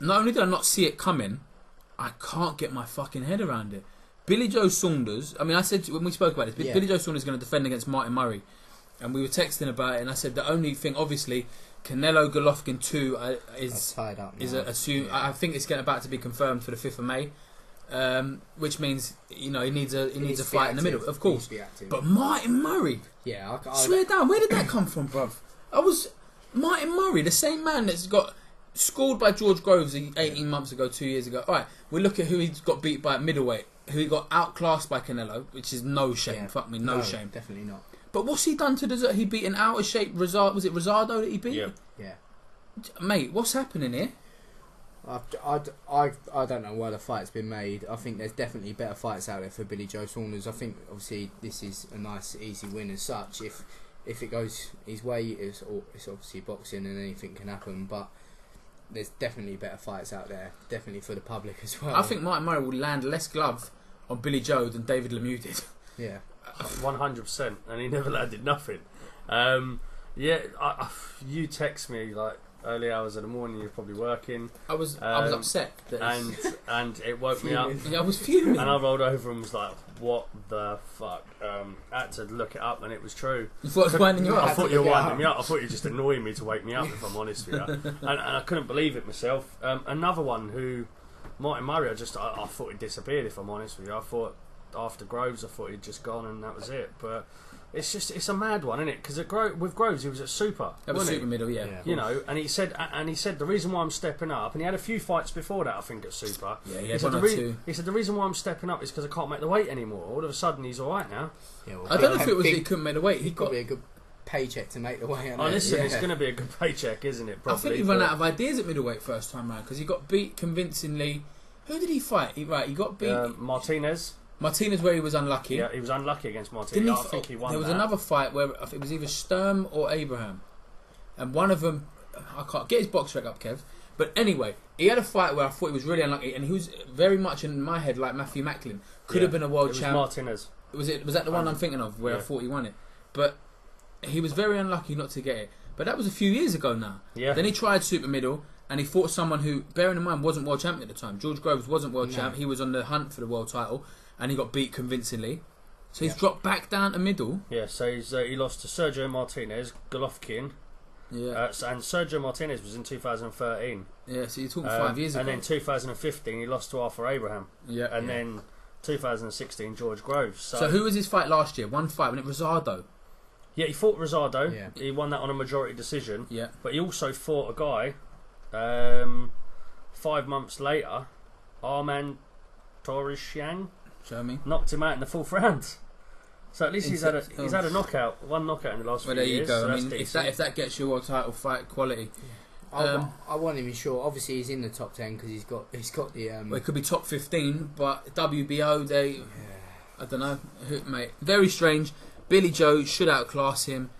not only did I not see it coming, I can't get my fucking head around it. Billy Joe Saunders. I mean, I said when we spoke about this, Billy Joe Saunders is going to defend against Martin Murray, and we were texting about it, and I said the only thing, obviously, Canelo Golovkin 2 is tied up now. Is assumed. I think it's about to be confirmed for the 5th of May, which means he needs a fight in the middle, of course. But Martin Murray, swear down, where did that come from, bruv? Martin Murray, the same man that's got scored by George Groves 18 months ago, 2 years ago. All right, we look at who he got beat by at middleweight, who he got outclassed by Canelo, which is no shame. Yeah. Fuck me, no shame. Definitely not. But what's he done to Desert? He beat an out of shape Was it Rosado that he beat? Yeah. Mate, what's happening here? I don't know why the fight's been made. I think there's definitely better fights out there for Billy Joe Saunders. I think obviously this is a nice easy win as such. If it goes his way, it's obviously boxing and anything can happen. But there's definitely better fights out there, definitely for the public as well. I think Martin Murray will land less glove on Billy Joe than David Lemieux did. Yeah. 100%, and he never landed nothing. You text me like early hours of the morning. You're probably working. I was upset, and it woke me up. Yeah, I was fuming, and I rolled over and was like, "What the fuck?" I had to look it up, and it was true. You thought I was winding you up? I thought you were winding me up. I thought you were just annoying me to wake me up, if I'm honest with you. And I couldn't believe it myself. Another one who, Martin Murray, I thought he'd disappeared, if I'm honest with you. I thought after Groves, I thought he'd just gone and that was it. But it's a mad one, isn't it? Because with Groves, he was at Super. That was Super middle, yeah. You know, and he said the reason why I'm stepping up, and he had a few fights before that, I think, at Super. Yeah, he said the reason why I'm stepping up is because I can't make the weight anymore. All of a sudden, he's all right now. Yeah, well, I don't know if it was he couldn't make the weight. He got a good paycheck to make the weight. Listen, it's going to be a good paycheck, isn't it? Probably, I think he ran out of ideas at middleweight first time round because he got beat convincingly. Who did he fight? He got beat. Martinez, where he was unlucky. Yeah, he was unlucky against Martinez. I think he won. There was another fight where I think it was either Sturm or Abraham, and one of them, I can't get his box rec up, Kev. But anyway, he had a fight where I thought he was really unlucky, and he was very much in my head like Matthew Macklin. Could have been a world champ. Martinez. Was that the one I'm thinking of where I thought he won it? But he was very unlucky not to get it. But that was a few years ago now. Yeah. Then he tried super middle. And he fought someone who, bearing in mind, wasn't world champion at the time. George Groves wasn't world champ. He was on the hunt for the world title, and he got beat convincingly. So he's dropped back down to middle. Yeah, so he lost to Sergio Martinez, Golovkin. Yeah. And Sergio Martinez was in 2013. Yeah, so you're talking 5 years ago. And then 2015, he lost to Arthur Abraham. Yeah. And then 2016, George Groves. So who was his fight last year? One fight, wasn't it Rosado? Yeah, he fought Rosado. Yeah. He won that on a majority decision. Yeah. But he also fought a guy... 5 months later, Arman Torishiang knocked him out in the 4th round. So at least he's had a knockout, one knockout in the last few years. Well, there you go. So I mean, if that gets you a title fight quality, I wasn't even sure. Obviously, he's in the top 10 because he's got the. Well, it could be top 15, but WBO I don't know, mate. Very strange. Billy Joe should outclass him,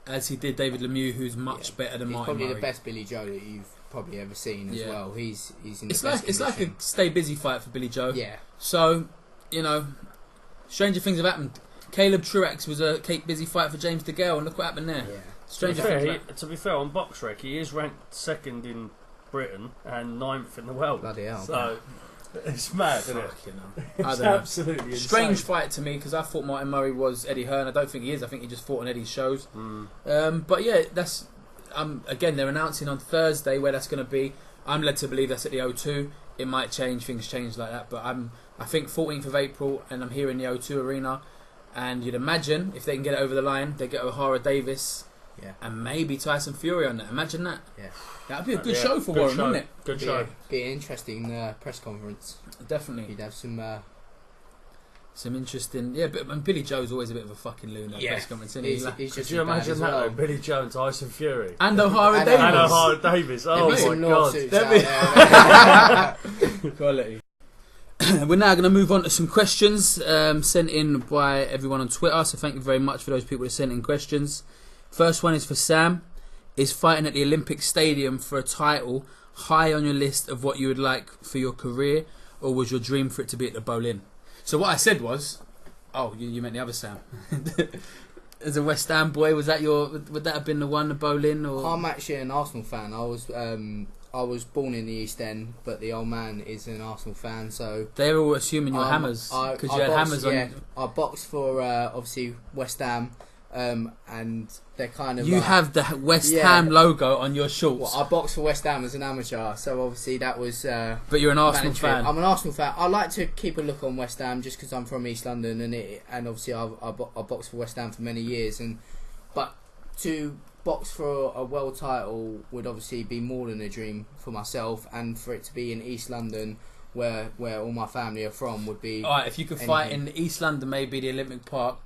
as he did David Lemieux, who's much better than Martin Murray. He's probably the best Billy Joe that you've probably ever seen as well. He's in the it's best It's like a stay busy fight for Billy Joe. Yeah. So, stranger things have happened. Caleb Truax was a Cape busy fight for James DeGale, and look what happened there. Yeah. Stranger things. To be fair, on BoxRec, he is ranked 2nd in Britain and 9th in the world. Bloody hell. So it's mad, isn't it? It's absolutely insane. Strange fight to me because I thought Martin Murray was Eddie Hearn. I don't think he is. I think he just fought on Eddie's shows. But yeah, that's again, they're announcing on Thursday where that's going to be. I'm led to believe that's at the O2. It might change, things change like that, but I think 14th of April, and I'm here in the O2 Arena, and you'd imagine if they can get it over the line, they get O'Hara Davis, and maybe Tyson Fury on that. Imagine that. Yeah, that'd be a good show for Warren, wouldn't it? Good show. Be an interesting press conference. Definitely. You'd have some Some interesting, but and Billy Joe's always a bit of a fucking loon at press conference, isn't he? He's just Could you imagine that? well. Billy Joe and Tyson Fury. And O'Hara Davis. And O'Hara Davis. Oh my God. Quality. We're now going to move on to some questions sent in by everyone on Twitter. So thank you very much for those people that sent in questions. First one is for Sam. Is fighting at the Olympic Stadium for a title high on your list of what you would like for your career, or was your dream for it to be at the Boleyn? So what I said was, you meant the other Sam. As a West Ham boy, would that have been the one, the Boleyn? Or I'm actually an Arsenal fan. I was born in the East End, but the old man is an Arsenal fan, so they're all assuming you're Hammers because you had Hammers on. Yeah, I boxed for obviously West Ham, and they're kind of. You have the West Ham logo on your shorts. Well, I boxed for West Ham as an amateur, so obviously that was. But you're an Arsenal fan. I'm an Arsenal fan. I like to keep a look on West Ham just because I'm from East London, and obviously I boxed for West Ham for many years, but to box for a world title would obviously be more than a dream for myself, and for it to be in East London, where all my family are from, would be. Alright, if you could fight in East London, maybe the Olympic Park,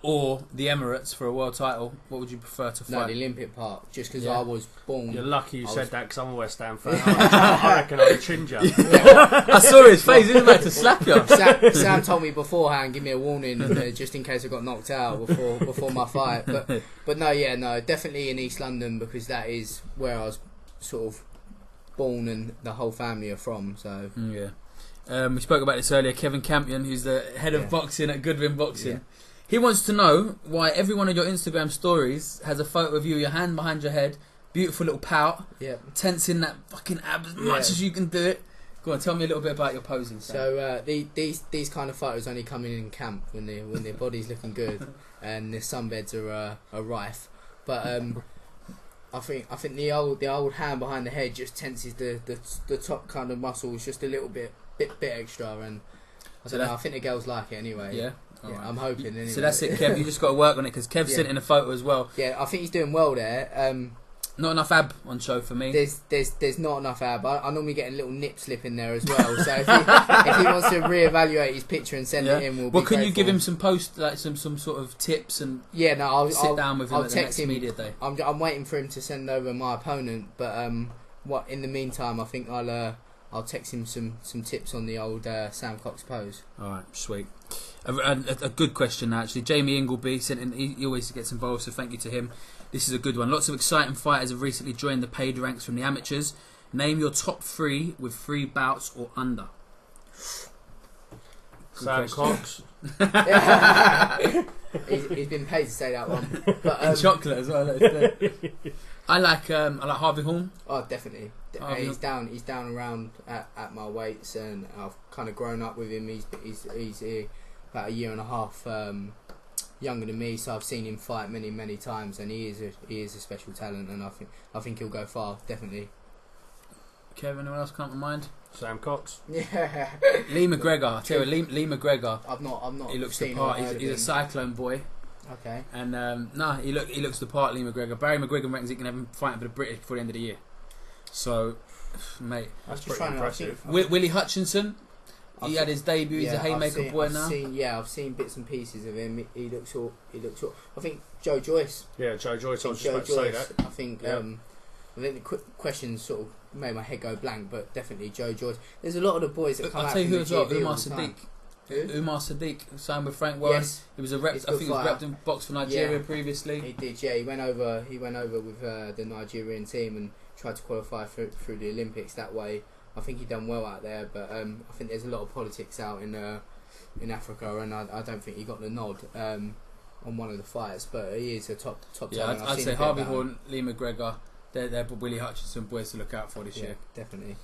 or the Emirates for a world title, what would you prefer to fight? No, the Olympic Park, just because I was born. You're lucky you said that, because I'm a West Ham fan. I reckon I'd chinge you. I saw his face; he was about to slap you. Sam told me beforehand, give me a warning, just in case I got knocked out before my fight. But no, definitely in East London, because that is where I was sort of born and the whole family are from. So we spoke about this earlier. Kevin Campion, who's the head of boxing at Goodwin Boxing, he wants to know why every one of your Instagram stories has a photo of you, your hand behind your head, beautiful little pout, tensing that fucking ab as much as you can do it. Go on, tell me a little bit about your posing. Sam. So these kind of photos only come in camp when their body's looking good and the sunbeds are rife. But I think the old hand behind the head just tenses the top kind of muscles just a little bit extra, and I don't know, I think the girls like it anyway. Yeah, right. I'm hoping. Anyway. So that's it, Kev. You just got to work on it, because Kev sent in a photo as well. Yeah, I think he's doing well there. Not enough ab on show for me. There's not enough ab. I normally get a little nip slip in there as well. So if he wants to reevaluate his picture and send it in, we'll be can you give grateful. him some some sort of tips and I'll sit down with him I'll at the text next him. media day. I'm waiting for him to send over my opponent, but in the meantime, I think I'll text him some tips on the old Sam Cox pose. All right, sweet. A good question actually. Jamie Ingleby sent in. He always gets involved, so thank you to him. This is a good one. Lots of exciting fighters have recently joined the paid ranks from the amateurs. Name your top 3 with 3 bouts or under. Sam Cox. He's been paid to say that one. But, and chocolate as well. I like Harvey Horn. Oh, definitely. He's down around at my weights, and I've kind of grown up with him. He's about a year and a half younger than me, so I've seen him fight many times, and he is a special talent, and I think he'll go far, definitely. Kevin, anyone else come to mind? Sam Cox. Yeah. Lee McGregor. I tell you, Lee McGregor. I've not. He looks the part. He's a cyclone boy. Okay. And he looks the part. Lee McGregor. Barry McGregor reckons he can have him fighting for the British before the end of the year. So, mate, that's pretty impressive. Willie Hutchinson. He had his debut. He's a haymaker boy now. I've seen bits and pieces of him. He looks all. I think Joe Joyce. Yeah, Joe Joyce. I was just about to say that. I think the questions sort of made my head go blank, but definitely Joe Joyce. There's a lot of the boys that come out. I'll tell you who as well. Umar Sadiq. Umar Sadiq signed with Frank Warren. Yes. He was a rep. I think he was repped in box for Nigeria previously. He did. Yeah, he went over with the Nigerian team and tried to qualify through the Olympics that way. I think he done well out there, but I think there's a lot of politics out in Africa, and I don't think he got the nod on one of the fights. But he is a top talent. I'd say Harvey Horn, Lee McGregor. They're Willie Hutchinson boys to look out for this year. Definitely.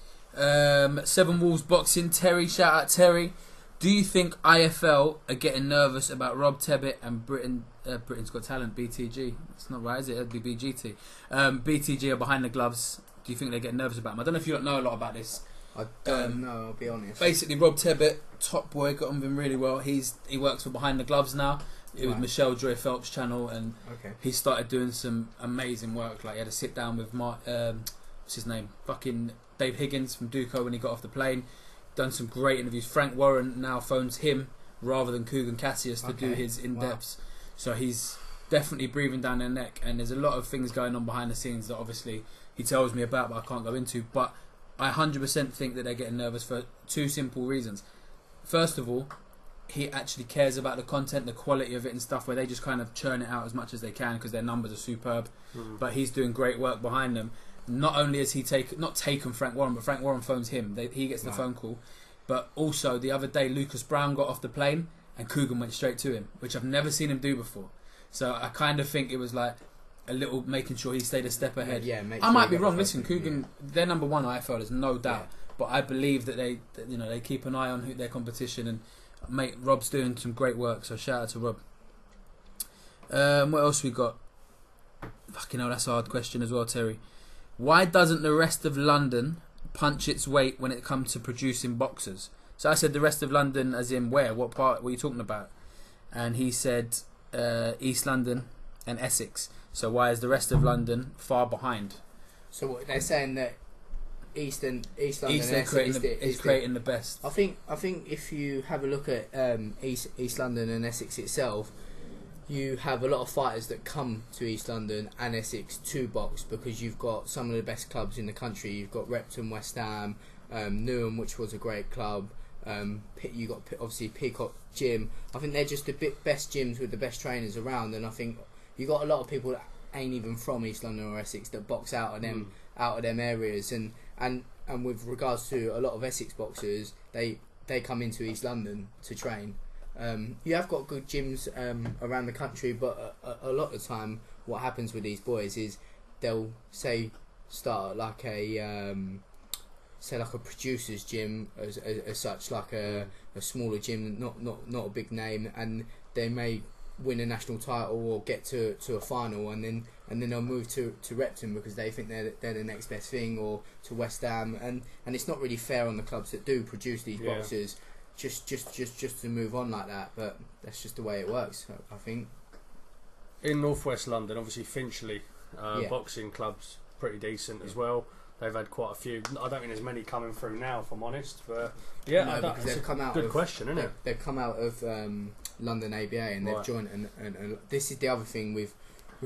Seven Wolves Boxing. Terry, shout out Terry. Do you think IFL are getting nervous about Rob Tebbit and Britain's Got Talent, BTG? It's not right, is it? It'd be BGT. BTG are behind the gloves. Do you think they're getting nervous about him? I don't know if you don't know a lot about this. I don't know, I'll be honest. Basically, Rob Tebbit, top boy, got on with him really well. He works for Behind the Gloves now. It was Michelle Joy Phelps' channel, and he started doing some amazing work. Like, he had to sit down with what's his name? Fucking Dave Higgins from Duco when he got off the plane. Done some great interviews. Frank Warren now phones him rather than Kugan Cassius to do his in-depths. Wow. So he's definitely breathing down their neck, and there's a lot of things going on behind the scenes that obviously he tells me about, but I can't go into. But I 100% think that they're getting nervous for two simple reasons. First of all, he actually cares about the content, the quality of it and stuff, where they just kind of churn it out as much as they can because their numbers are superb. But he's doing great work behind them. Not only has he not taken Frank Warren, but Frank Warren phones him. He gets the phone call. But also, the other day, Lucas Brown got off the plane and Kugan went straight to him, which I've never seen him do before. So I kind of think it was like a little making sure he stayed a step ahead. Yeah, I might be wrong. Listen, Kugan, they're number one IFL, there's no doubt. But I believe that they keep an eye on their competition, and mate, Rob's doing some great work. So shout out to Rob. What else we got? Fucking hell, that's a hard question as well, Terry. Why doesn't the rest of London punch its weight when it comes to producing boxers? So I said the rest of London, as in where? What part were you talking about? And he said East London and Essex. So why is the rest of London far behind? So what, they're saying that East London and Essex is creating the best. I think if you have a look at East London and Essex itself, you have a lot of fighters that come to East London and Essex to box because you've got some of the best clubs in the country. You've got Repton, West Ham, Newham, which was a great club. You got obviously Peacock Gym. I think they're just the best gyms with the best trainers around, and I think you got a lot of people that ain't even from East London or Essex that box out of them areas, and with regards to a lot of Essex boxers, they come into East London to train. You have got good gyms around the country, but a lot of the time what happens with these boys is they'll start like a producer's gym as such, like a smaller gym, not a big name, and they may win a national title or get to a final, and then they'll move to Repton because they think they're the next best thing, or to West Ham, and it's not really fair on the clubs that do produce these boxers just to move on like that. But that's just the way it works, I think. In northwest London, obviously Finchley boxing club's pretty decent as well. They've had quite a few. I don't think there's many coming through now, if I'm honest. But because they've come out. Good question, isn't it? They've come out of London ABA and they've joined. And this is the other thing with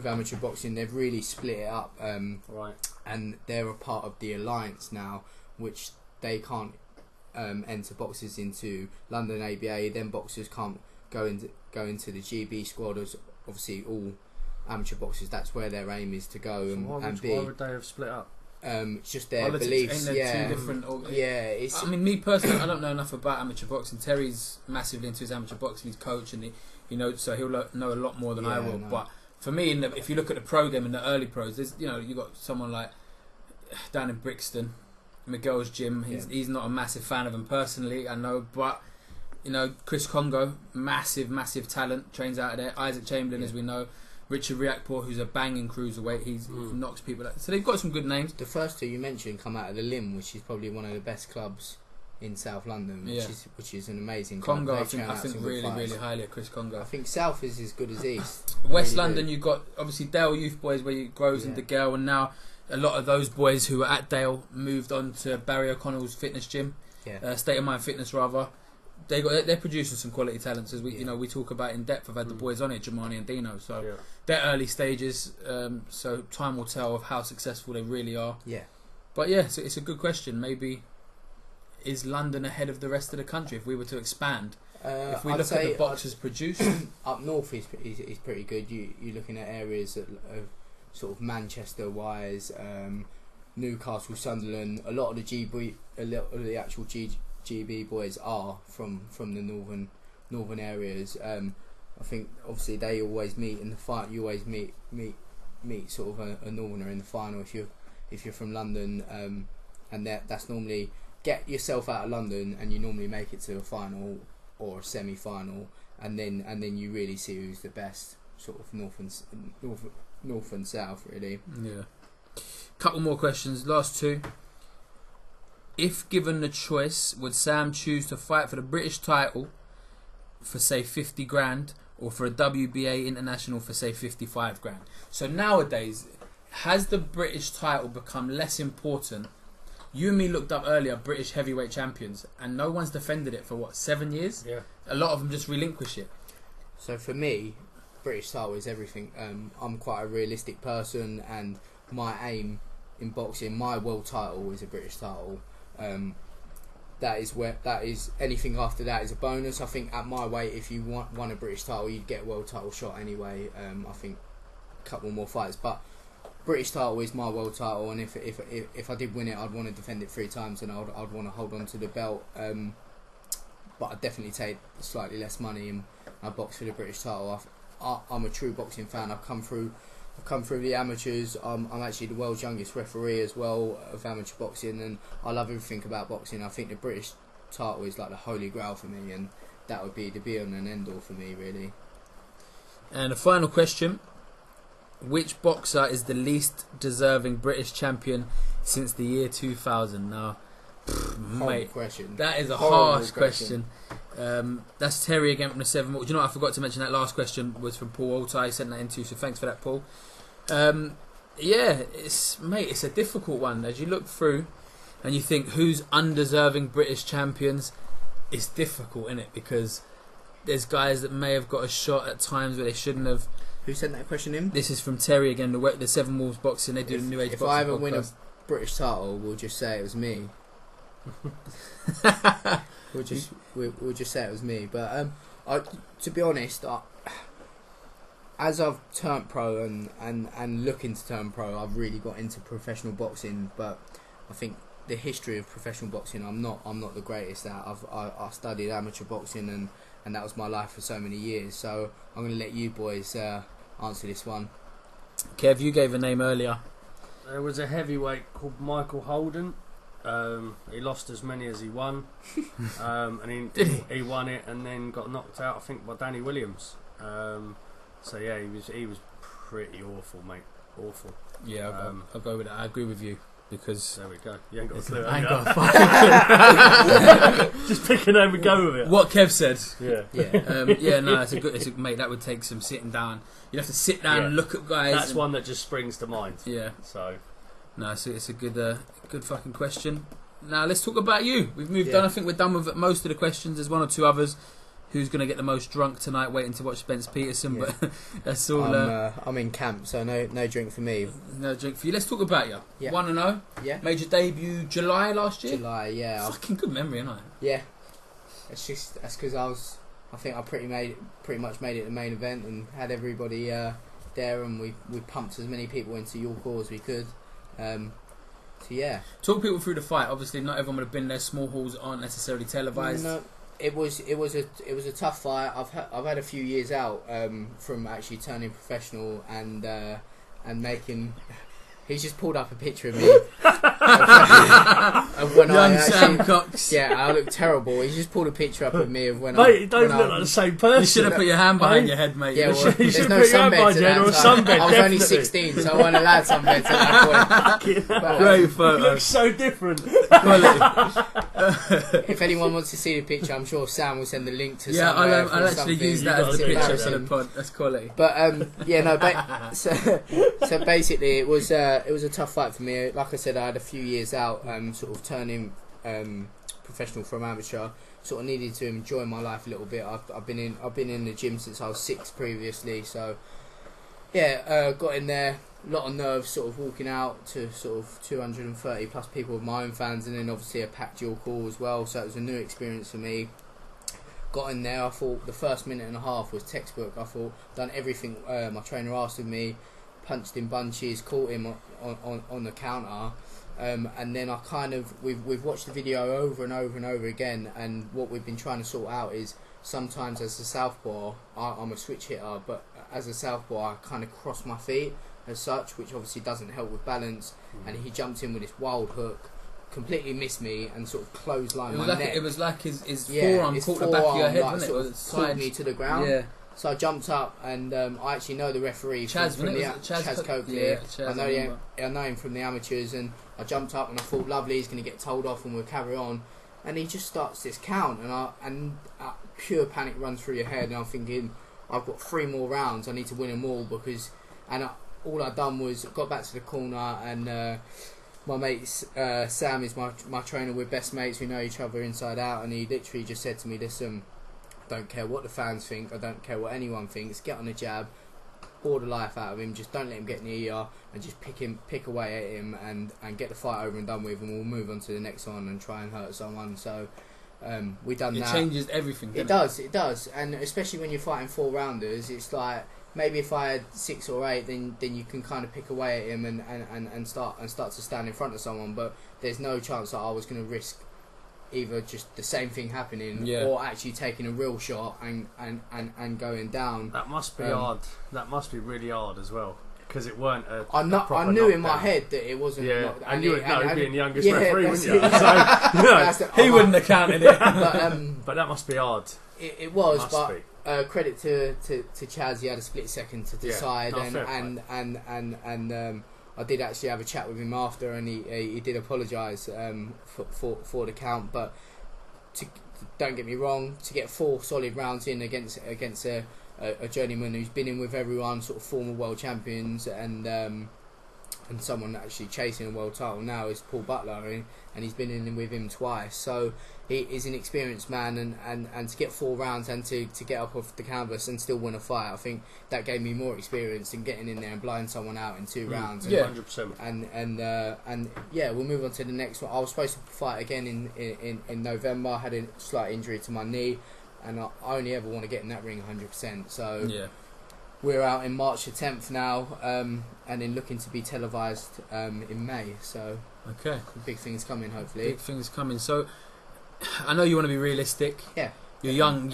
amateur boxing. They've really split it up. And they're a part of the alliance now, which they can't enter boxers into London ABA. Then boxers can't go into the GB squad as obviously all amateur boxers. That's where their aim is to go. So why would they have split up? It's just their beliefs. Two different. I mean, me personally, I don't know enough about amateur boxing. Terry's massively into his amateur boxing. He's coach, and so he'll know a lot more than I will. No. But for me, if you look at the pro game and the early pros, there's you got someone like down in Brixton, Miguel's gym. He's not a massive fan of him personally, I know, but Chris Congo, massive talent, trains out of there. Isaac Chamberlain, as we know. Richard Riakpur, who's a banging cruiserweight, he knocks people out. So they've got some good names. The first two you mentioned come out of the Lim, which is probably one of the best clubs in South London, which is an amazing Congo. club. I think really highly of Chris Congo. I think South is as good as East. West London, you've got obviously Dale Youth Boys, where you grows into Gale, and now a lot of those boys who were at Dale moved on to Barry O'Connell's fitness gym, State of Mind Fitness rather. They're producing some quality talents, as we talk about in depth. I've had the boys on it, Jamani and Dino. So they're early stages. So time will tell of how successful they really are. Yeah. But so it's a good question. Maybe is London ahead of the rest of the country if we were to expand? If we look at the boxers produced up north is pretty good. You're looking at areas of sort of Manchester wise, Newcastle, Sunderland. A lot of the actual GB boys are from the northern areas. I think obviously they always meet in the fight. You always meet sort of a northerner in the final if you're from London, and that's normally get yourself out of London and you normally make it to a final or a semi-final, and then you really see who's the best, sort of north and south really. Couple more questions, last two. If given the choice, would Sam choose to fight for the British title for say 50 grand, or for a WBA international for say 55 grand? So nowadays, has the British title become less important You and me looked up earlier British heavyweight champions, and no one's defended it for 7 years. Yeah. A lot of them just relinquish it. So for me, British title is everything. I'm quite a realistic person, and my aim in boxing, my world title is a British title. That is anything after that is a bonus. I think at my weight, if you won a British title, you'd get a world title shot anyway. I think a couple more fights, but British title is my world title, and if I did win it, I'd want to defend it 3 times, and I'd want to hold on to the belt. But I'd definitely take slightly less money, and I box for the British title. I'm a true boxing fan. I've come through the amateurs. I'm actually the world's youngest referee as well of amateur boxing, and I love everything about boxing. I think the British title is like the holy grail for me, and that would be the be on and end all for me, really. And the final question: which boxer is the least deserving British champion since the year 2000? Now, mate, question. that is a Horrible harsh question. That's Terry again from the 7. Do you know what? I forgot to mention that last question was from Paul Altai. He sent that in too, so thanks for that, Paul. Yeah, it's a difficult one. As you look through and you think who's undeserving British champions, it's difficult, isn't it? Because there's guys that may have got a shot at times where they shouldn't have. Who sent that question in? This is from Terry again, the 7 Wolves Boxing. They do the New Age Boxing. If I ever podcast. win a British title, we'll just say it was me. We'll just say it was me. But to be honest, as I've turned pro and looking to turn pro, I've really got into professional boxing. But I think the history of professional boxing, I'm not the greatest at. I studied amateur boxing, and that was my life for so many years. So I'm going to let you boys answer this one. Kev, you gave a name earlier. There was a heavyweight called Michael Holden. He lost as many as he won, and he won it and then got knocked out, I think, by Danny Williams. So yeah, he was pretty awful, mate. Awful. Yeah, I'll go with that. I agree with you because there we go. You ain't got a clue. I ain't got a fucking Just pick a name and go with it. What Kev said. Yeah. No, it's a good. Mate, that would take some sitting down. You'd have to sit down and look at guys. That's one that just springs to mind. Yeah. So. No, it's a good fucking question. Now let's talk about you. We've moved on. I think we're done with most of the questions. There's 1 or 2 others. Who's going to get the most drunk tonight? Waiting to watch Spence Peterson, but that's all. I'm in camp, so no drink for me. No drink for you. Let's talk about you. Yeah. 1-0. Yeah. Made your debut July last year. July, yeah. Fucking good memory, ain't I? Yeah. That's because I think I pretty much made it the main event and had everybody there, and we pumped as many people into your cause as we could. So yeah. Talk people through the fight. Obviously, not everyone would have been there. Small halls aren't necessarily televised. No, it was a tough fight. I've had a few years out from actually turning professional and making. He's just pulled up a picture of me of when Young Sam Cox. Yeah, I look terrible. He's just pulled a picture up of me of when Mate, you don't look like the same person. You should have put your hand behind your head, mate. Yeah, well, you should there's no put your hand sunbeds behind your head or a sunbed. I was only 16, so I wasn't allowed sunbeds at that point. But, Great photo. You look so different. if anyone wants to see the picture, I'm sure Sam will send the link to. Yeah, somewhere I'll actually use that as the picture for the pod. That's quality. But so basically, it was a tough fight for me. Like I said, I had a few years out, sort of turning professional from amateur. Sort of needed to enjoy my life a little bit. I've been in the gym since I was 6 previously. So yeah, got in there. A lot of nerves, sort of walking out to sort of 230 plus people with my own fans, and then obviously a packed dual call as well. So it was a new experience for me. Got in there. I thought the first minute and a half was textbook. I thought done everything my trainer asked of me. Punched in bunches, caught him on the counter, and then we've watched the video over and over and over again, and what we've been trying to sort out is sometimes as a southpaw I'm a switch hitter, but as a southpaw I kind of cross my feet as such, which obviously doesn't help with balance, and he jumped in with this wild hook, completely missed me and sort of clotheslined my neck. It was like his forearm caught the back of your head, wasn't it? Sort of pulled me to the ground. Yeah. So I jumped up, and I actually know the referee Chaz Coakley. Chaz, I know him from the amateurs, and I jumped up and I thought, lovely, he's going to get told off and we'll carry on. And he just starts this count, and pure panic runs through your head, and I'm thinking, I've got 3 more rounds, I need to win them all, all I'd done was got back to the corner and my mate Sam is my trainer. We're best mates. We know each other inside out, and he literally just said to me, "Listen, I don't care what the fans think. I don't care what anyone thinks. Get on the jab, bore the life out of him. Just don't let him get near you, and just pick away at him, and get the fight over and done with, and we'll move on to the next one and try and hurt someone." So we done that. It changes everything. It does, and especially when you're fighting 4-rounders, it's like maybe if I had 6 or 8, then you can kind of pick away at him and start to stand in front of someone. But there's no chance that I was going to risk either just the same thing happening or actually taking a real shot and going down. That must be hard. That must be really hard as well, because it weren't a I knew in my head that it wasn't. Yeah, and you would know being the youngest referee, wouldn't you? So, he wouldn't have counted it. But that must be hard. It was, but credit to Chaz, he had a split second to decide, and I did actually have a chat with him after, and he did apologise for the count. But don't get me wrong, to get 4 solid rounds in against a journeyman who's been in with everyone, sort of former world champions, and someone actually chasing a world title now is Paul Butler, and he's been in with him twice. So he is an experienced man, and to get 4 rounds and to get up off the canvas and still win a fight, I think that gave me more experience than getting in there and blowing someone out in 2 rounds. Yeah, 100%. And we'll move on to the next one. I was supposed to fight again in November. I had a slight injury to my knee, and I only ever want to get in that ring 100%. So we're out in March the 10th now, and then looking to be televised in May. So big things coming, hopefully. Big things coming. So I know you want to be realistic. Yeah. You're young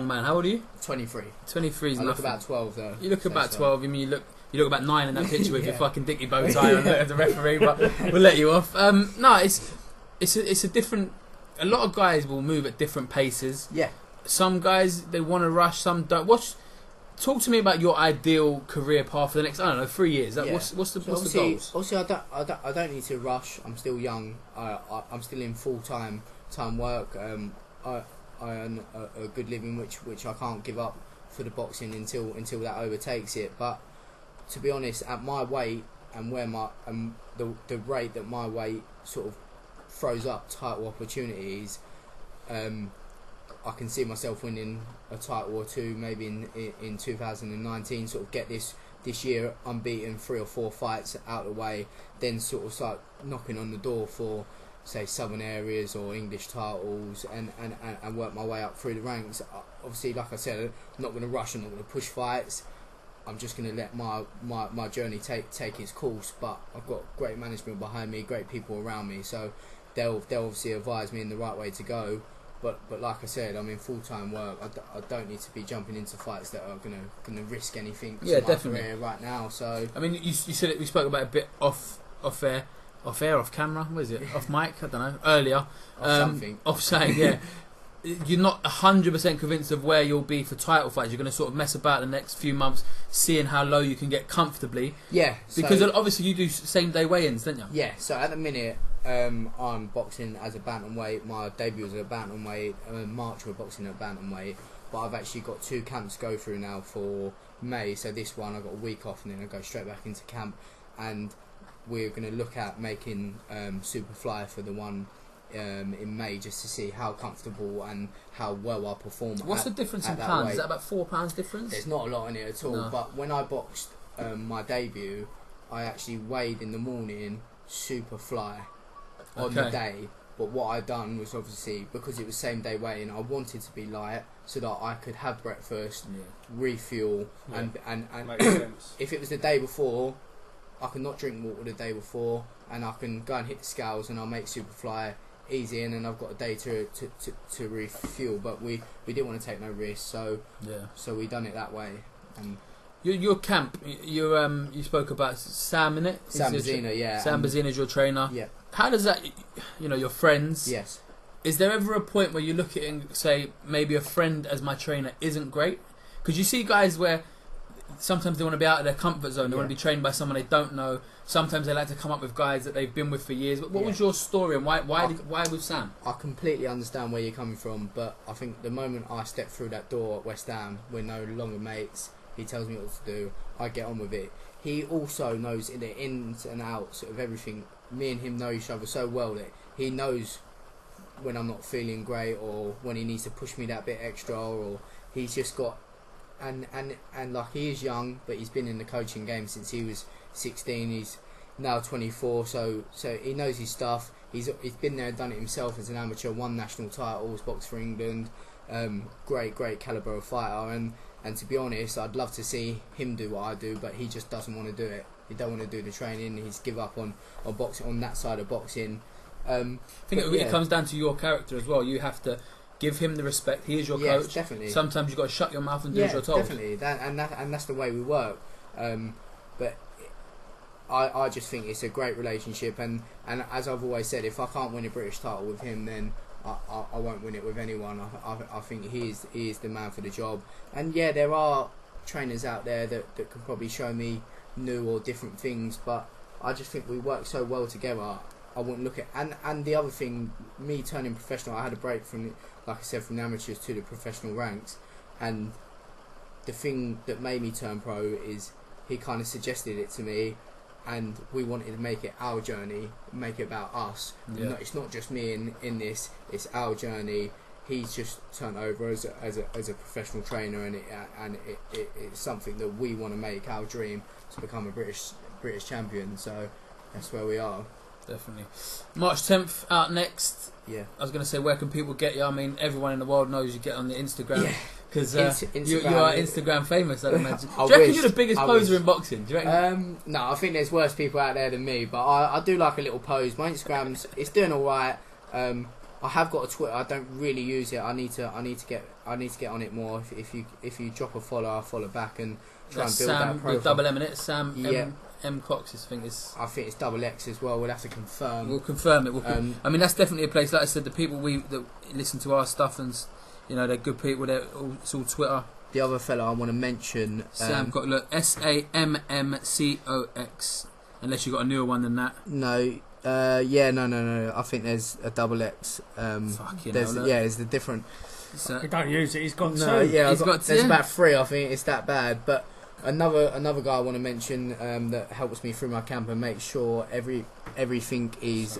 man. How old are you? 23. 23 is I nothing. look about 12 though. You look about 12. I mean, you look about 9 in that picture with your fucking dicky bow tie on as a referee. But we'll let you off. No, it's a different. A lot of guys will move at different paces. Yeah. Some guys they want to rush. Some don't. Talk to me about your ideal career path for the next, I don't know, 3 years. What's the goals? Obviously, I don't need to rush. I'm still young. I'm still in full-time work. I earn a good living, which I can't give up for the boxing until that overtakes it. But to be honest, at my weight and where the rate that my weight sort of throws up title opportunities, I can see myself winning a title or 2 maybe in 2019, sort of get this year unbeaten, 3 or 4 fights out of the way, then sort of start knocking on the door for, say, Southern areas or English titles, and work my way up through the ranks. Obviously, like I said, I'm not going to rush, I'm not going to push fights. I'm just going to let my journey take its course, but I've got great management behind me, great people around me, so they'll obviously advise me in the right way to go. But like I said, I'm in full-time work. I don't need to be jumping into fights that are gonna risk anything. Yeah, to my definitely. career right now. So I mean, you said it. We spoke about it a bit off camera. What is it? Off mic? I don't know. Earlier. Something. Off saying, yeah. You're not 100% convinced of where you'll be for title fights. You're going to sort of mess about the next few months, seeing how low you can get comfortably. Yeah. Because obviously you do same day weigh-ins, don't you? Yeah. So at the minute, I'm boxing as a bantamweight. My debut was at bantamweight. In March we're boxing at bantamweight. But I've actually got 2 camps to go through now for May. So this one I've got a week off, and then I go straight back into camp. And we're going to look at making Superfly for the one in May, just to see how comfortable and how well I perform. What's the difference in pounds? Weight. Is that about £4 difference? There's not a lot in it at all. No. But when I boxed my debut, I actually weighed in the morning Superfly on the day. But what I done was, obviously, because it was same day weighing, I wanted to be light so that I could have breakfast, refuel, and makes sense. If it was the day before, I can not drink water the day before, and I can go and hit the scales, and I'll make Superfly easy, and then I've got a day to refuel. But we didn't want to take no risks, so we done it that way. Your camp, you spoke about Sam, innit? Sam Bazina, yeah. Sam Bazina's your trainer. Yeah. How does that, your friends? Yes. Is there ever a point where you look at it and say, maybe a friend as my trainer isn't great? Because you see guys where sometimes they want to be out of their comfort zone. They want to be trained by someone they don't know. Sometimes they like to come up with guys that they've been with for years. But what was your story, and why with Sam? I completely understand where you're coming from, but I think the moment I step through that door at West Ham, we're no longer mates. He tells me what to do. I get on with it. he also knows the ins and outs of everything. Me and him know each other so well that he knows when I'm not feeling great, or when he needs to push me that bit extra, or he's just got and like, he is young, but he's been in the coaching game since he was 16. He's now 24, so he knows his stuff. He's been there, done it himself as an amateur, won national titles, boxed for England. Great calibre of fighter, and to be honest, I'd love to see him do what I do, but he just doesn't want to do it. He don't want to do the training. He's give up on boxing, on that side of boxing. I think it comes down to your character as well. You have to give him the respect. He is your coach. Definitely. Sometimes you've got to shut your mouth and do as you're told. Definitely. And that's the way we work. But I just think it's a great relationship, and as I've always said, if I can't win a British title with him, then I won't win it with anyone. I think he is the man for the job. And yeah, there are trainers out there that can probably show me new or different things, but I just think we work so well together. I wouldn't look at and the other thing, me turning professional, I had a break from, like I said, from the amateurs to the professional ranks, and the thing that made me turn pro is he kind of suggested it to me, and we wanted to make it our journey, make it about us. Yeah. It's not just me in this, it's our journey. He's just turned over as a professional trainer, and it's something that we want to make our dream, to become a British champion. So that's where we are. Definitely. March 10th out next. Yeah. I was going to say, where can people get you? I mean, everyone in the world knows you get on the Instagram. Yeah. Because Instagram, you are Instagram famous, I'd imagine. I Do you reckon wish. you're the biggest I poser wish. in boxing? Do you reckon? No, I think there's worse people out there than me, but I do like a little pose. My Instagram's it's doing all right. I have got a Twitter. I don't really use it. I need to get on it more. If you drop a follow, I'll follow back and try and build Sam that profile. with double M in it. Sam Yeah. M Cox, I think it's double X as well. We'll have to confirm. We'll confirm it. I mean, that's definitely a place. Like I said, the people that listen to our stuff, and they're good people. It's all Twitter. The other fella I want to mention, Sam Cox. Look, SAMMCOX. Unless you got a newer one than that. No. No. I think there's a double X. There's the different. He don't use it. He's got no, two. Yeah, he's got there's about 3. I think it's that bad. But another guy I want to mention that helps me through my camp and make sure everything is.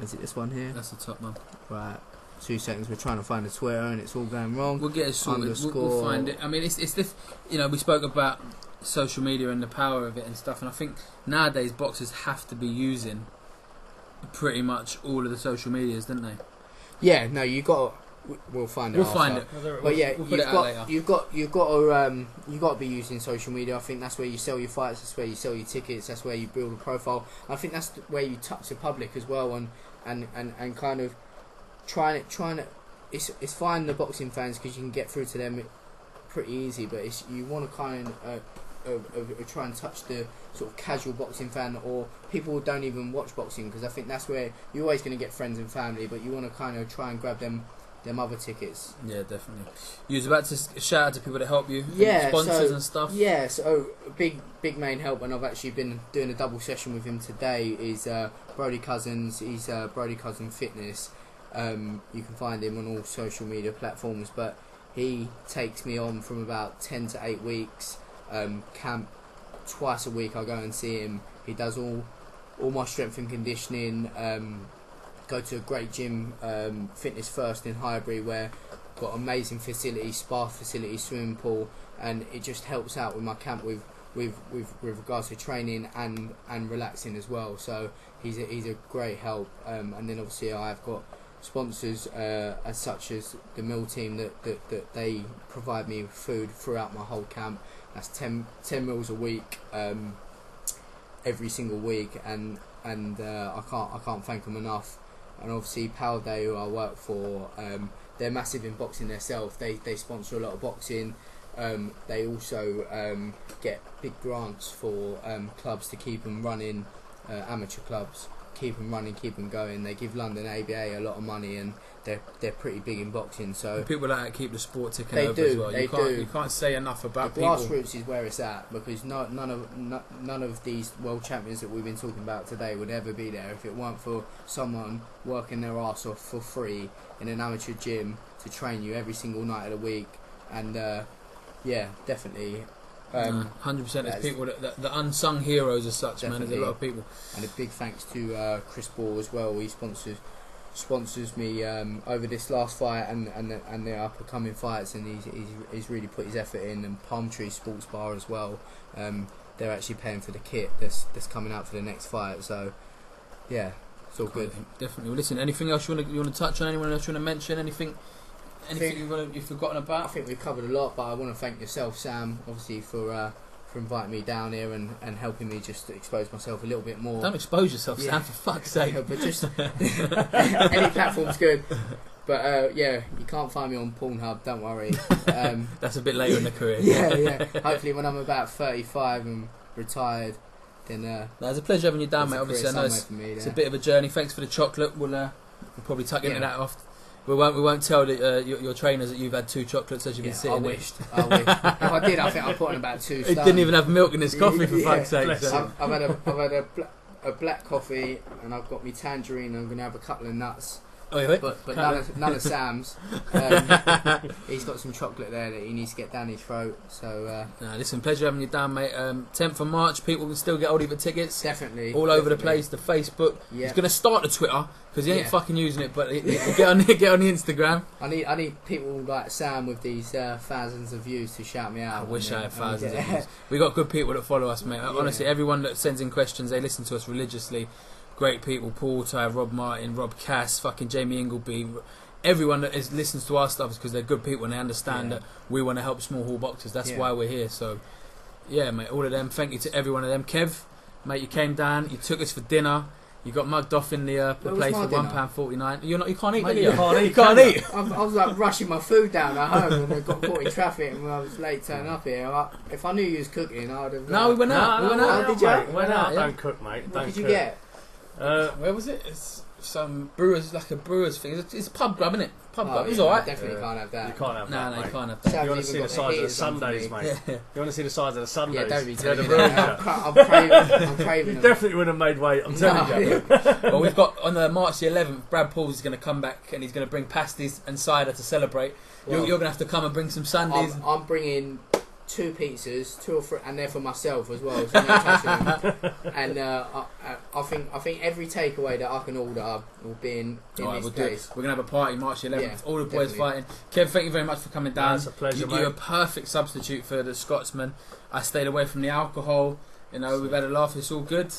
Is it this one here? That's the top one. Right. 2 seconds. We're trying to find a Twitter and it's all going wrong. We'll get it sorted. We'll find it. I mean, it's this. We spoke about social media and the power of it and stuff, and I think nowadays boxers have to be using pretty much all of the social medias, don't they? Yeah, no, you got. We'll find it. We'll find it. But yeah, we'll put it out later. you've got to be using social media. I think that's where you sell your fights. That's where you sell your tickets. That's where you build a profile. I think that's where you touch the public as well, and kind of trying to. It's fine, the boxing fans, because you can get through to them pretty easy, but you want to kind of try and touch the sort of casual boxing fan, or people who don't even watch boxing, because I think that's where you're always going to get friends and family, but you want to kind of try and grab them other tickets. Yeah, definitely. You was about to shout out to people that help you, sponsors and stuff. Yeah, so big main help, and I've actually been doing a double session with him today, is Brody Cousins. He's Brody Cousin Fitness. You can find him on all social media platforms, but he takes me on from about 10 to 8 weeks. Camp twice a week. I go and see him. He does all my strength and conditioning. Go to a great gym, Fitness First in Highbury, where got amazing facilities, spa facilities, swimming pool, and it just helps out with my camp with regards to training and relaxing as well. So he's a great help. And then obviously I've got sponsors as such as the meal team that they provide me with food throughout my whole camp. That's 10 meals a week, every single week, and I can't thank them enough. And obviously Power Day, who I work for, they're massive in boxing themselves. They sponsor a lot of boxing. They also get big grants for clubs to keep them running, amateur clubs, keep them running, keep them going. They give London ABA a lot of money, and they're pretty big in boxing. So and people like that keep the sport ticking they over do, as well. They You can't say enough about the people. grassroots is where it's at, because none of these world champions that we've been talking about today would ever be there if it weren't for someone working their arse off for free in an amateur gym to train you every single night of the week. And yeah, definitely 100%. There's people that the unsung heroes as such, definitely. man. There's a lot of people. And a big thanks to Chris Ball as well. He sponsors me over this last fight and the up and coming fights, and he's really put his effort in. And Palm Tree Sports Bar as well. They're actually paying for the kit that's coming out for the next fight. So yeah, it's all good. Definitely. Well, listen, anything else you want to touch on? Anyone else you want to mention? Anything you've forgotten about? I think we've covered a lot, but I want to thank yourself, Sam, obviously for inviting me down here and helping me just to expose myself a little bit more. Don't expose yourself, Sam, for fuck's sake. Yeah, but just any platform's good. But yeah, you can't find me on Pornhub, don't worry. That's a bit later in the career. Yeah. Hopefully when I'm about 35 and retired, then... it's a pleasure having you down, mate. Obviously, I know it's a bit of a journey. Thanks for the chocolate. We'll probably tuck into that off. We won't tell your trainers that you've had 2 chocolates as you've been sitting. I wished. If I did, I think I put on about 2 stone. It didn't even have milk in his coffee, for fuck's sake. So. I've had a black coffee, and I've got me tangerine. I'm going to have a couple of nuts. But none of Sam's. He's got some chocolate there that he needs to get down his throat. So listen, pleasure having you down, mate. 10th of March, people can still get hold of the tickets. Definitely. All over the place. The Facebook. Yeah. He's going to start the Twitter because he ain't fucking using it. But get on the Instagram. I need people like Sam with these thousands of views to shout me out. I wish I had thousands of views. We got good people that follow us, mate. Honestly, everyone that sends in questions, they listen to us religiously. Great people, Paul Ty, Rob Martin, Rob Cass, fucking Jamie Ingleby, everyone that listens to our stuff is because they're good people and they understand that we want to help small hall boxers. That's why we're here. So, yeah, mate, all of them. Thank you to every one of them. Kev, mate, you came down, you took us for dinner. You got mugged off in the place for £1.49. You can't eat, mate, you can't eat. I was like rushing my food down at home and I got caught in traffic and I was late turning up here. If I knew you was cooking, I would have. No, we went out. Did you? Went out. Don't cook, mate. What did you get? Where was it? It's some brewers, like a brewer's thing. It's a pub grub, isn't it? Pub grub. It's yeah, alright. Definitely can't have that. You can't have that. No, you mate. can't have that. You want to see the size of the Sundays, mate. Yeah. You want to see the size of the Sundays? Yeah, don't be They're telling the me room, that. yeah. I'm craving You them. definitely wouldn't have made weight, I'm telling you. Well, we've got on the March the 11th, Brad Pauls is going to come back and he's going to bring pasties and cider to celebrate. Well, you're going to have to come and bring some sundaes. I'm bringing 2 pizzas, 2 or 3, and they're for myself as well. So no touching them. And I think every takeaway that I can order will be in this place. We're going to have a party March 11th. Yeah, all the boys definitely. fighting. Kev, thank you very much for coming down. It's a pleasure, mate. You're a perfect substitute for the Scotsman. I stayed away from the alcohol. You know, we've had a laugh. It's all good.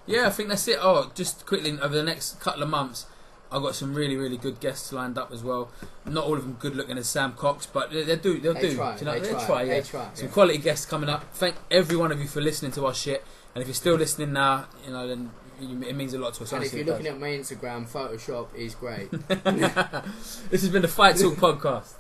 Yeah, I think that's it. Oh, just quickly, over the next couple of months, I've got some really, really good guests lined up as well. Not all of them good looking as Sam Cox, but they'll do. They try. Some quality guests coming up. Thank every one of you for listening to our shit. And if you're still listening now, you know, then it means a lot to us. And if you're looking at my Instagram, Photoshop is great. This has been the Fight Talk podcast.